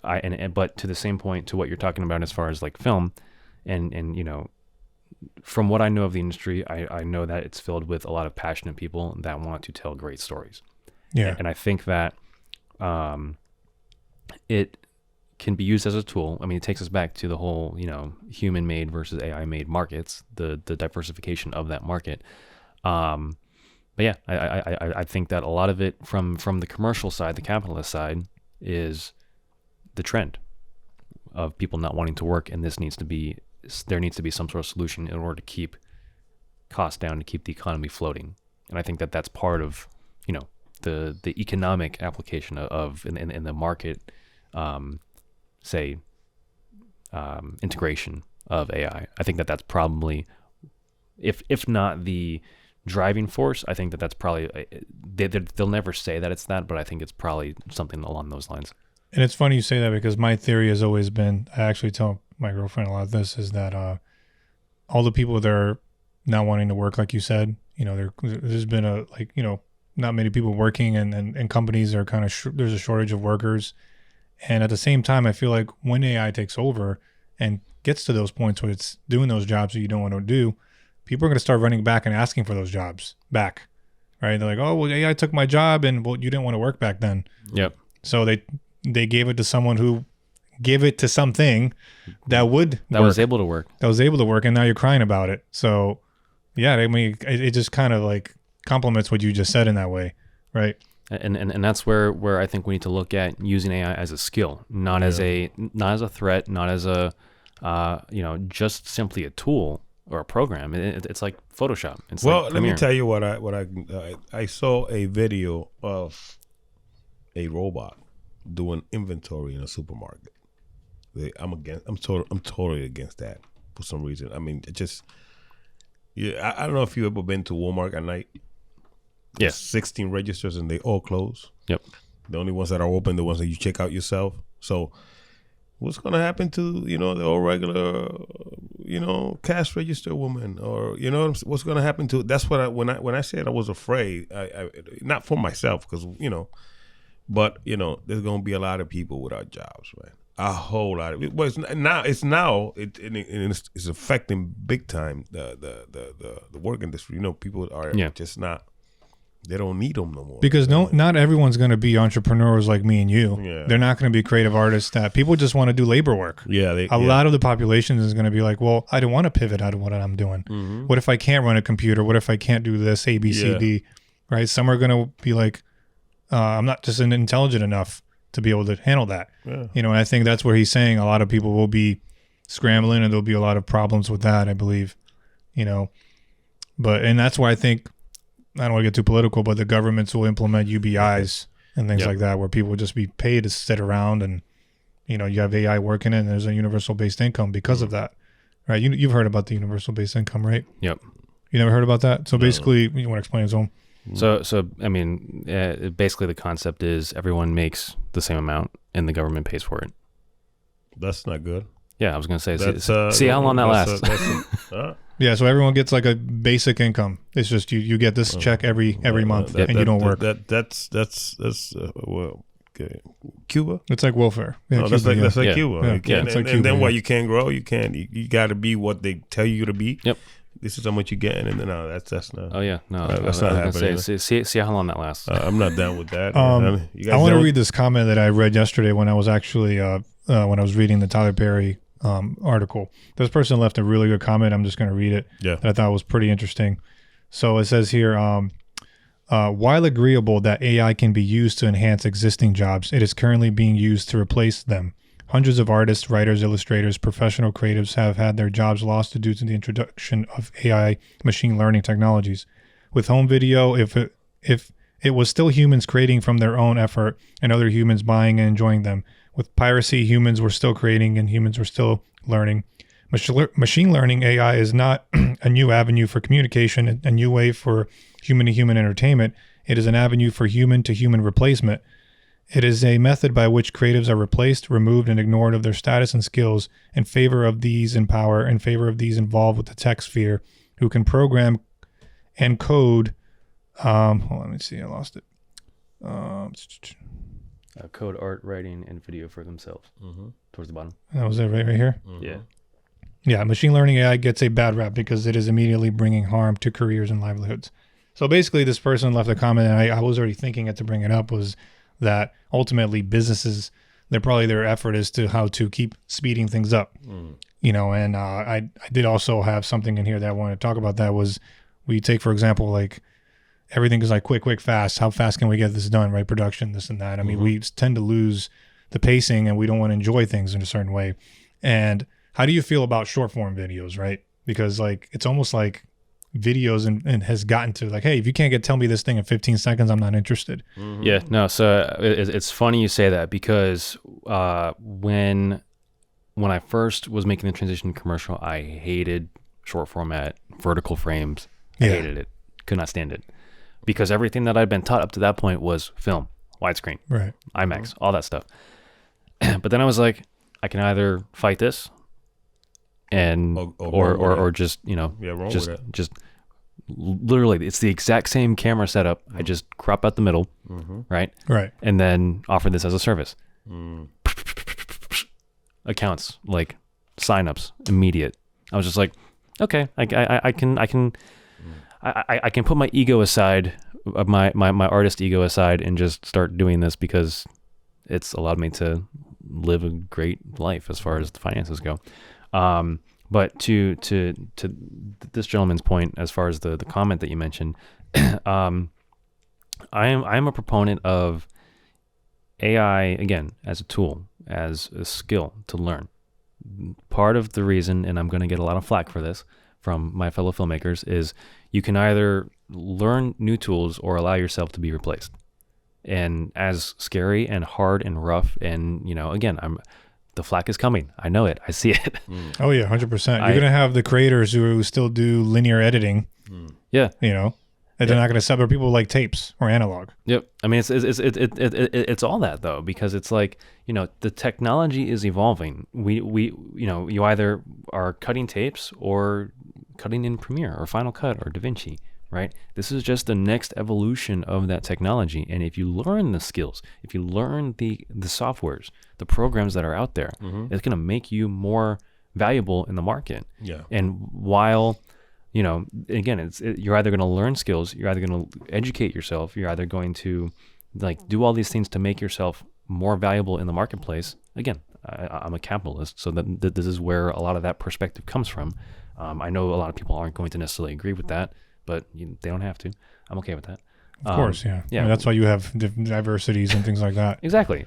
But to the same point to what you're talking about as far as like film, and from what I know of the industry, I know that it's filled with a lot of passionate people that want to tell great stories. Yeah. And I think that it can be used as a tool. I mean, it takes us back to the whole, human-made versus AI-made markets, the diversification of that market. But yeah, I think that a lot of it from the commercial side, the capitalist side, is the trend of people not wanting to work, and there needs to be some sort of solution in order to keep costs down, to keep the economy floating. And I think that that's part of, the economic application of in the market, integration of AI. I think that that's probably, if not the driving force, I think that's probably they'll never say that it's that, but I think it's probably something along those lines. And it's funny you say that because my theory has always been, I actually tell my girlfriend a lot of this, is that all the people that are not wanting to work, like you said, there's been not many people working, and companies are kind of there's a shortage of workers. And at the same time, I feel like when AI takes over and gets to those points where it's doing those jobs that you don't want to do, people are going to start running back and asking for those jobs back, right? They're like, oh, well, AI took my job, and well, you didn't want to work back then. Yep. So they gave it to someone who gave it to something that was able to work. That was able to work, and now you're crying about it. So, yeah, I mean, it just kind of like complements what you just said in that way, right? And that's where I think we need to look at using AI as a skill, not as a threat, not as a just simply a tool or a program. It's like Photoshop. It's well, like let me Premiere. tell you what I saw a video of a robot doing inventory in a supermarket. I'm totally against that for some reason. I mean, it just I don't know if you ever been to Walmart at night. Yeah. 16 registers and they all close. Yep. The only ones that are open, the ones that you check out yourself. So what's going to happen to, the old regular, cash register woman, or, what's going to happen to, that's what when I said I was afraid, I not for myself, because, but, there's going to be a lot of people without jobs, right? A whole lot of it. Well, it's affecting big time the work industry. People are just not. They don't need them no more. Because not everyone's going to be entrepreneurs like me and you. Yeah. They're not going to be creative artists. That people just want to do labor work. Yeah, a lot of the population is going to be like, well, I don't want to pivot out of what I'm doing. Mm-hmm. What if I can't run a computer? What if I can't do this A, B, C, D? Right? Some are going to be like, I'm not just intelligent enough to be able to handle that. Yeah. And I think that's where he's saying a lot of people will be scrambling, and there'll be a lot of problems with that, I believe. And that's why I think, I don't want to get too political, but the governments will implement UBIs and things like that, where people will just be paid to sit around, and you have AI working, and there's a universal based income because of that, right? You've heard about the universal based income, right? Yep. You never heard about that? So basically, you want to explain it to them? So I mean, basically the concept is everyone makes the same amount, and the government pays for it. That's not good. Yeah, I was gonna say, see how long that lasts. Yeah, so everyone gets like a basic income. It's just you get this check every month, and you don't work. That's well, okay. Cuba. It's like welfare. Yeah, no, Cuba, that's like yeah. Cuba. Yeah, it's like Cuba, and then what? You can't grow. You can't. You got to be what they tell you to be. Yep. This is how much you get, and then no, that's not. Oh yeah, no, that's not happening. See how long that lasts. I'm not down with that. I want to read this comment that I read yesterday when I was actually when I was reading the Tyler Perry article. This person left a really good comment. I'm just going to read it. Yeah. That I thought was pretty interesting. So it says here, while agreeable that AI can be used to enhance existing jobs, it is currently being used to replace them. Hundreds of artists, writers, illustrators, professional creatives have had their jobs lost due to the introduction of AI machine learning technologies. With home video, if it was still humans creating from their own effort and other humans buying and enjoying them. With piracy, humans were still creating and humans were still learning. Machine learning AI is not a new avenue for communication, a new way for human-to-human entertainment. It is an avenue for human-to-human replacement. It is a method by which creatives are replaced, removed, and ignored of their status and skills in favor of these in power, in favor of these involved with the tech sphere, who can program and code. Hold on, let me see. I lost it. Code, art, writing, and video for themselves. Mm-hmm. Towards the bottom. That was it right here? Mm-hmm. Yeah. Yeah, machine learning AI gets a bad rap because it is immediately bringing harm to careers and livelihoods. So basically, this person left a comment, and I was already thinking it to bring it up, was that ultimately businesses, their effort is to how to keep speeding things up. And I did also have something in here that I wanted to talk about. That was, we take, for example, like everything is like quick, fast. How fast can we get this done, right? Production, this and that. I mean, we tend to lose the pacing, and we don't want to enjoy things in a certain way. And how do you feel about short form videos, right? Because like, it's almost like videos and has gotten to like, hey, if you can't tell me this thing in 15 seconds, I'm not interested. Mm-hmm. Yeah, no. So it's funny you say that, because when I first was making the transition to commercial, I hated short format vertical frames. I hated it could not stand it, because everything that I'd been taught up to that point was film, widescreen, Right. IMAX, all that stuff. But then I was like, I can either fight this and or just, you know, just literally it's the exact same camera setup. I just crop out the middle, right? Right. And then offer this as a service. Accounts, like signups, immediate. I was just like, okay, I can put my ego aside, my artist ego aside, and just start doing this because it's allowed me to live a great life as far as the finances go. But to this gentleman's point, as far as the comment that you mentioned, I am a proponent of AI, again, as a tool, as a skill to learn. Part of the reason, and I'm going to get a lot of flack for this from my fellow filmmakers, is you can either learn new tools or allow yourself to be replaced. And as scary and hard and rough, and, you know, again, the flack is coming. I know it. I see it. Oh yeah, 100%. You're going to have the creators who still do linear editing. Yeah. You know, and they're not going to sub, or people like tapes or analog. Yep. I mean, it's all that though, because it's like, you know, the technology is evolving. We you know, you either are cutting tapes or cutting in Premiere or Final Cut or DaVinci, right? This is just the next evolution of that technology. And if you learn the skills, if you learn the softwares, the programs that are out there, it's going to make you more valuable in the market. Yeah. And while, you know, again, you're either going to learn skills, you're either going to educate yourself, you're either going to like do all these things to make yourself more valuable in the marketplace. Again, I'm a capitalist, so that this is where a lot of that perspective comes from. I know a lot of people aren't going to necessarily agree with that, but they don't have to. I'm okay with that. Of course, yeah. Yeah. I mean, that's why you have diversities and things like that. Exactly.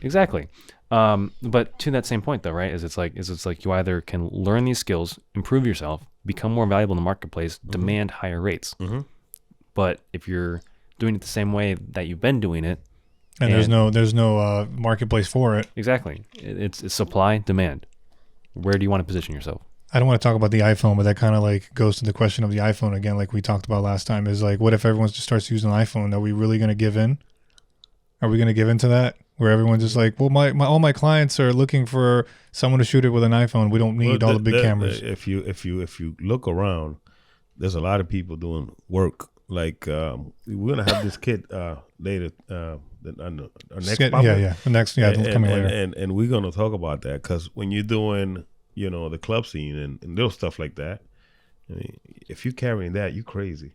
But to that same point, though, right? Is it's like you either can learn these skills, improve yourself, become more valuable in the marketplace, demand higher rates. But if you're doing it the same way that you've been doing it, and there's no marketplace for it. Exactly. It's supply, demand. Where do you want to position yourself? I don't want to talk about the iPhone, but that kind of like goes to the question of the iPhone again, like we talked about last time, is like, what if everyone just starts using an iPhone? Are we really going to give in? Are we going to give into that? Where everyone's just like, well, all my clients are looking for someone to shoot it with an iPhone. We don't need all the big cameras. If you look around, there's a lot of people doing work. Like we're gonna have this kid later. Our next coming later. And we're gonna talk about that, because when you're doing, you know, the club scene and little stuff like that, I mean, if you're carrying that, you crazy.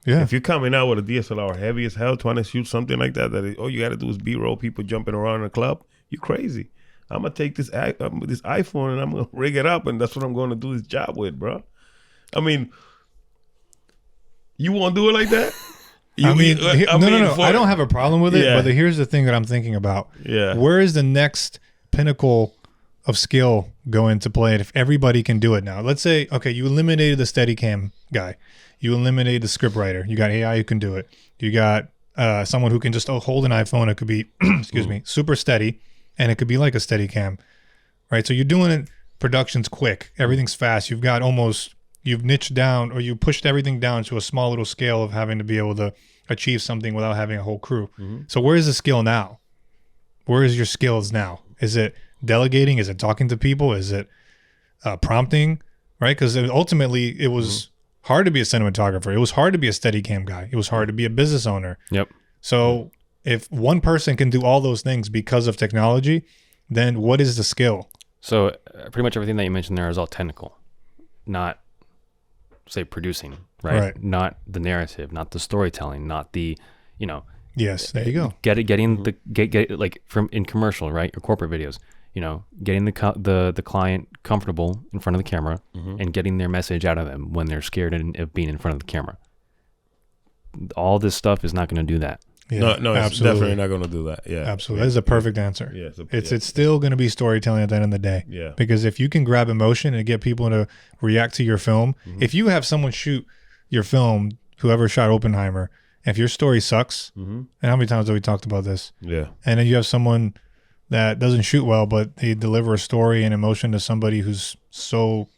Yeah. If you're coming out with a DSLR heavy as hell trying to shoot something like that all you got to do is B-roll people jumping around in a club, you crazy. I'm gonna take this iPhone and I'm gonna rig it up, and that's what I'm going to do this job with, bro. I mean, you won't do it like that? No. I don't have a problem with it, but here's the thing that I'm thinking about. Yeah. Where is the next pinnacle of skill go into play if everybody can do it now? Let's say, okay, you eliminated the Steadicam guy. You eliminated the script writer. You got AI who can do it. You got someone who can just hold an iPhone. It could be, super steady, and it could be like a Steadicam, right? So you're doing it, production's quick. Everything's fast. You've niched down, or you pushed everything down to a small little scale of having to be able to achieve something without having a whole crew. So where is the skill now? Where is your skills now? Is it delegating? Is it talking to people? Is it prompting? Right? Because ultimately it was hard to be a cinematographer. It was hard to be a Steadicam guy. It was hard to be a business owner. Yep. So if one person can do all those things because of technology, then what is the skill? So pretty much everything that you mentioned there is all technical, not say producing, right? Not the narrative, not the storytelling, not the, you know. Yes, there you go. Getting like from in commercial, right, or corporate videos, you know, getting the client comfortable in front of the camera and getting their message out of them when they're scared of being in front of the camera. All this stuff is not going to do that. Yeah, no, it's definitely not going to do that. Yeah, absolutely. That is a perfect answer. Yeah, it's still going to be storytelling at the end of the day. Yeah, because if you can grab emotion and get people to react to your film, if you have someone shoot your film, whoever shot Oppenheimer, if your story sucks, and how many times have we talked about this? Yeah, and then you have someone that doesn't shoot well, but they deliver a story and emotion to somebody who's so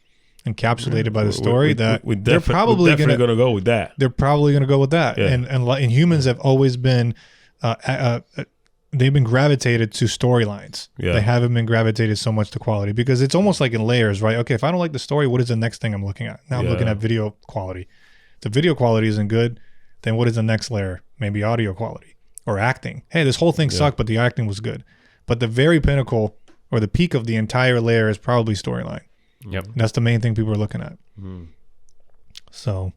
encapsulated by the story that we're they're probably definitely gonna go with that. They're probably gonna go with that. Yeah. And humans have always been, they've been gravitated to storylines. Yeah. They haven't been gravitated so much to quality because it's almost like in layers, right? Okay, if I don't like the story, what is the next thing I'm looking at? Now I'm looking at video quality. If the video quality isn't good, then what is the next layer? Maybe audio quality or acting. Hey, this whole thing sucked, but the acting was good. But the very pinnacle or the peak of the entire layer is probably storyline. Yep. That's the main thing people are looking at. So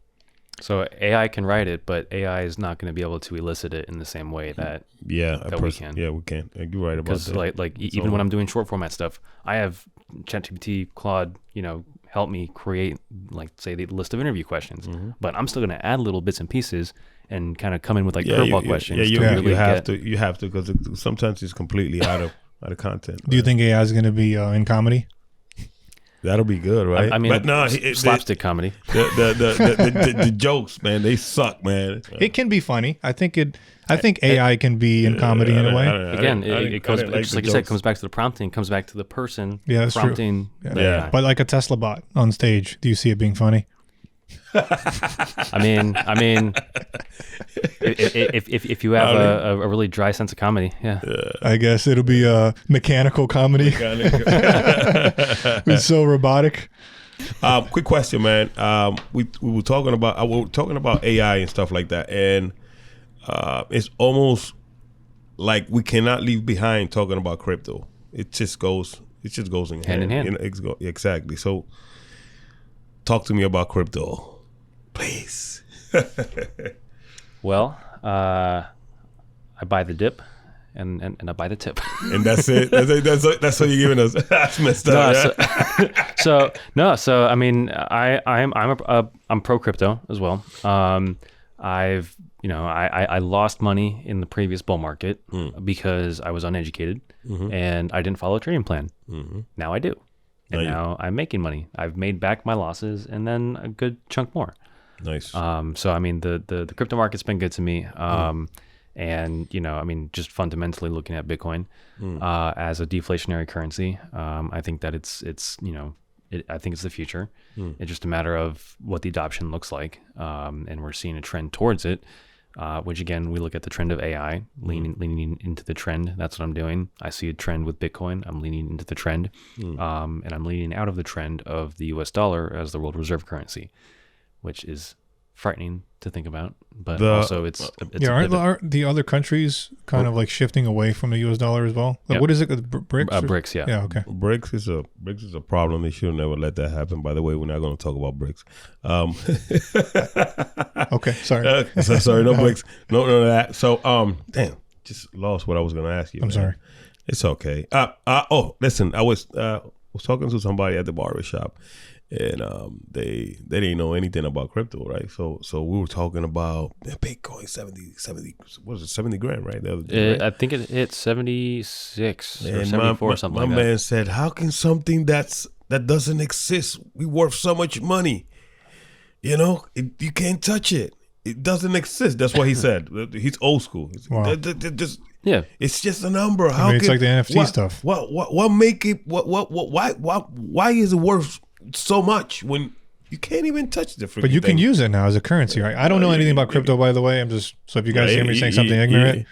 AI can write it, but AI is not going to be able to elicit it in the same way that we can. Yeah, we can. You're right about that. Because even when I'm doing short format stuff, I have ChatGPT, Claude, help me create, like, say, the list of interview questions. But I'm still going to add little bits and pieces and kind of come in with like curveball questions. You have to because sometimes it's completely out of content. Do you think AI is going to be in comedy? That'll be good, right? I mean, but no, slapstick comedy. The jokes, man, they suck, man. It can be funny. I think AI can be in comedy in a way. Again, it goes, just like you said, it comes back to the prompting, comes back to the person prompting. True. Yeah. But like a Tesla bot on stage, do you see it being funny? I mean, if you have a really dry sense of comedy, I guess it'll be a mechanical comedy. It's so robotic. Quick question, man. We were talking about AI and stuff like that, and it's almost like we cannot leave behind talking about crypto. It just goes in hand in hand. Exactly. So, talk to me about crypto, please. Well, I buy the dip, and I buy the tip, and that's it. That's what you're giving us. That's messed up. So I mean, I'm pro crypto as well. I lost money in the previous bull market because I was uneducated and I didn't follow a trading plan. Now I do. And now I'm making money. I've made back my losses and then a good chunk more. Nice. So I mean, the crypto market's been good to me. And I mean, just fundamentally looking at Bitcoin as a deflationary currency, I think that I think it's the future. It's just a matter of what the adoption looks like, and we're seeing a trend towards it. Which again, we look at the trend of AI, leaning into the trend. That's what I'm doing. I see a trend with Bitcoin. I'm leaning into the trend, and I'm leaning out of the trend of the U.S. dollar as the world reserve currency, which is frightening to think about. But also, it's aren't the other countries kind of like shifting away from the U.S. dollar as well? Like, what is it? BRICS? BRICS, yeah. Yeah, okay. BRICS is a problem. They should never let that happen. By the way, we're not going to talk about BRICS. Okay, sorry. Sorry, no BRICS. No, none of that. So, damn, just lost what I was going to ask you. I'm sorry. It's okay. Listen, I was talking to somebody at the barbershop. And they didn't know anything about crypto, right? So we were talking about Bitcoin 70, what was it, 70 grand, right? Right? I think it hit 76 or 74 or something like that. My man said, how can something that doesn't exist be worth so much money? You can't touch it. It doesn't exist. That's what he said. He's old school. Wow. It's just a number. It's like the NFT stuff. What make it? Why is it worth so much when you can't even touch the freaking But you thing? can use it now as a currency, right? I don't know anything about crypto, by the way. I'm just, so if you guys hear me saying something ignorant,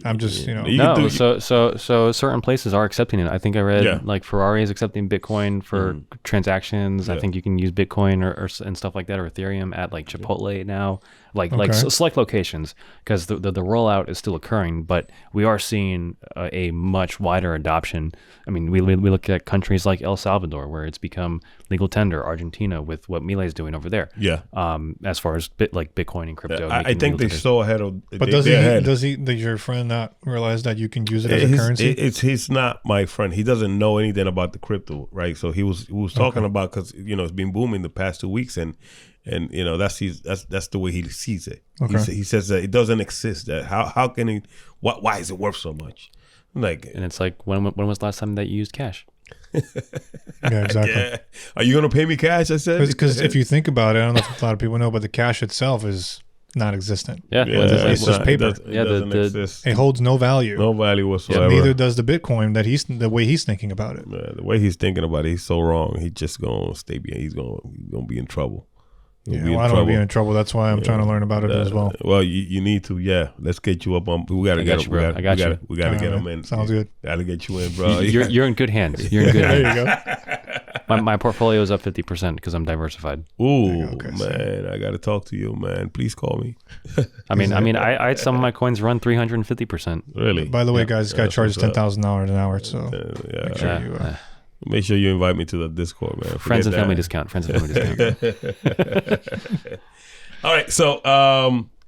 I'm just, No, so certain places are accepting it. I think I read like Ferrari is accepting Bitcoin for transactions. I think you can use Bitcoin or and stuff like that, or Ethereum at like Chipotle now, like select locations, because the rollout is still occurring, but we are seeing a much wider adoption. I mean, we look at countries like El Salvador, where it's become legal tender, Argentina with what Milei is doing over there. Yeah. As far as Bitcoin and crypto, I think they're so ahead of. But does your friend not realize that you can use it as a currency? He's not my friend. He doesn't know anything about the crypto, right? So he was talking about, because it's been booming the past 2 weeks, and that's the way he sees it. Okay. He says that it doesn't exist. That how can he? Why is it worth so much? And it's like, when was the last time that you used cash? Yeah, exactly. Yeah. Are you gonna pay me cash? I said, because if you think about it, I don't know if a lot of people know, but the cash itself is non-existent. Yeah, Yeah, well, it's just paper. It Yeah, doesn't the- exist. It holds no value. No value whatsoever. Neither does the Bitcoin that the way he's thinking about it. The way he's thinking about it, he's so wrong. He's just gonna stay behind. He's gonna be in trouble. Yeah, well, I don't want to be in trouble. That's why I'm trying to learn about it as well. Well, you need to. Yeah, let's get you up on. We gotta get him. bro. I got you. We gotta get All him right, in. sounds good. Gotta get you in, bro. You're in good hands. You're in good There hands. you go. My portfolio is up 50% because I'm diversified. Ooh, Okay, man, I gotta talk to you, man. Please call me. I mean, I had some of my coins run 350%. Really? By the way, guys, this guy that's charges what's up. $10,000 an hour, so Yeah. make sure Yeah, you. Make sure you invite me to the Discord, man. friends and Forget family that. discount. Friends and family discount. All right. So,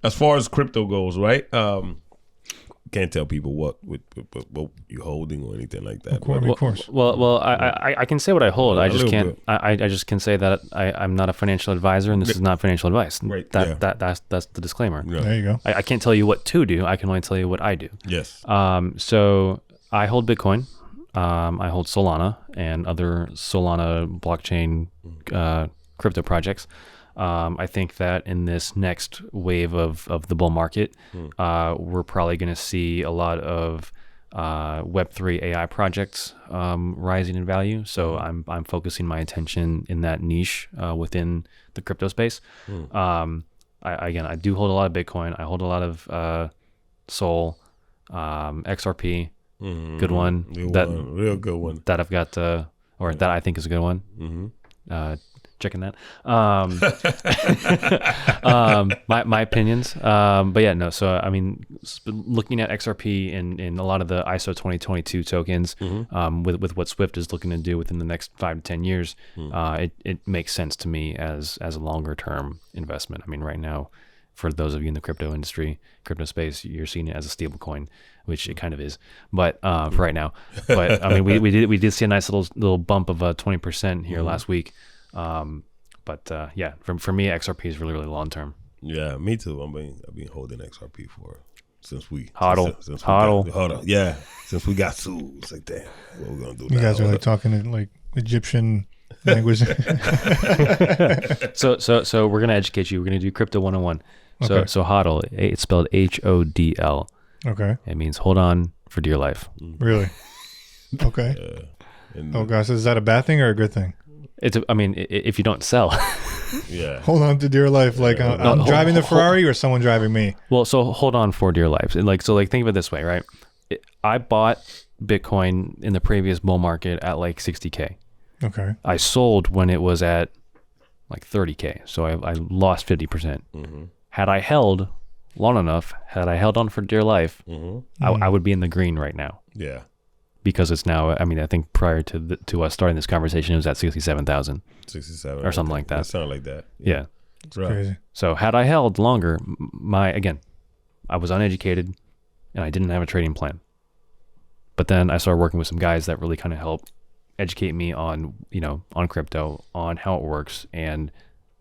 as far as crypto goes, right? Can't tell people what you're holding or anything like that. Of course. Well, I can say what I hold. I A just little can't. I just can say that I'm not a financial advisor, and this is not financial advice. Right, That's the disclaimer. Yeah. There you go. I can't tell you what to do. I can only tell you what I do. Yes. So I hold Bitcoin. I hold Solana and other Solana blockchain crypto projects. I think that in this next wave of the bull market, we're probably going to see a lot of Web3 AI projects rising in value. So I'm focusing my attention in that niche within the crypto space. I do hold a lot of Bitcoin. I hold a lot of Sol, XRP. Good one. Real good one. That I've got, or that I think is a good one. Checking that. My opinions. But yeah, no. So I mean, looking at XRP and a lot of the ISO 2022 tokens, with what Swift is looking to do within the next 5 to 10 years, it makes sense to me as a longer term investment. I mean, right now, for those of you in the crypto industry, crypto space, you're seeing it as a stable coin, which it kind of is. But for right now, but I mean, we did see a nice little bump of 20% here last week. But yeah, for me, XRP is really long term. Yeah, me too. I've been holding XRP since we hodl. Yeah, since we got sued. It's like, damn, what we gonna do now? You guys are like talking in like Egyptian language. So we're gonna educate you. We're gonna do crypto 101. Okay. So hodl, it's spelled HODL. Okay. It means hold on for dear life. Really? Okay. And, Oh gosh, is that a bad thing or a good thing? I mean, if you don't sell. yeah. Hold on to dear life. Like I'm driving the Ferrari or someone driving me. Well, so hold on for dear life. And think of it this way, right? I bought Bitcoin in the previous bull market at like 60K. Okay. I sold when it was at like 30K. So I lost 50%. Had I held long enough, had I held on for dear life, I would be in the green right now. Yeah. Because it's now, I mean, I think prior to us starting this conversation, it was at 67,000. 67 or something like that. It sounded like that. Yeah. It's crazy. So had I held longer, I was uneducated and I didn't have a trading plan. But then I started working with some guys that really kind of helped educate me on crypto, on how it works. And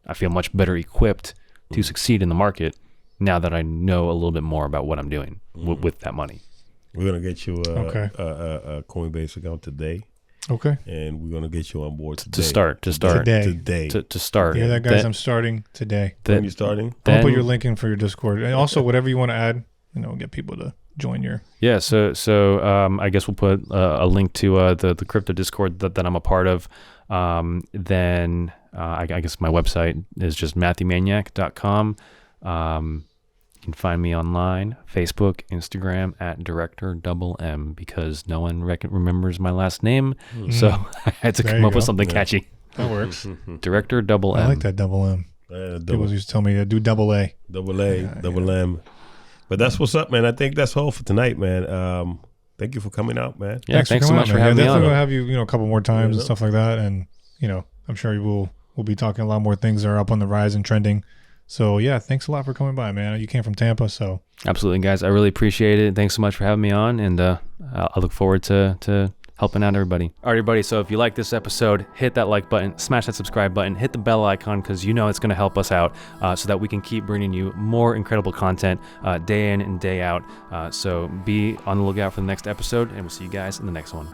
I feel much better equipped to succeed in the market now that I know a little bit more about what I'm doing with that money. We're gonna get you Okay. a Coinbase account today, Okay. and we're gonna get you on board today. To start. Today. To start. Yeah, that guys, I'm starting today. When you starting? I'll put your link in for your Discord. And also whatever you want to add, get people to join your. Yeah, so I guess we'll put a link to the crypto Discord that I'm a part of. Then I guess my website is just MatthewManyak.com. You can find me online, Facebook, Instagram at Director M because no one remembers my last name, so I had to There come you up with go. something catchy. That works. Director M. I like that double M. People used to tell me to do double A. Double M. But that's what's up, man. I think that's all for tonight, man. Thank you for coming out, man. Yeah, thanks so coming much out, for man. having me Definitely on. gonna have you, a couple more times and stuff like that, and I'm sure we'll be talking a lot more things that are up on the rise and trending. So yeah, thanks a lot for coming by, man. You came from Tampa, so Absolutely, guys. I really appreciate it. Thanks so much for having me on, and I look forward to helping out everybody. All right, everybody. So if you like this episode, hit that like button, smash that subscribe button, hit the bell icon because it's going to help us out so that we can keep bringing you more incredible content day in and day out. So be on the lookout for the next episode, and we'll see you guys in the next one.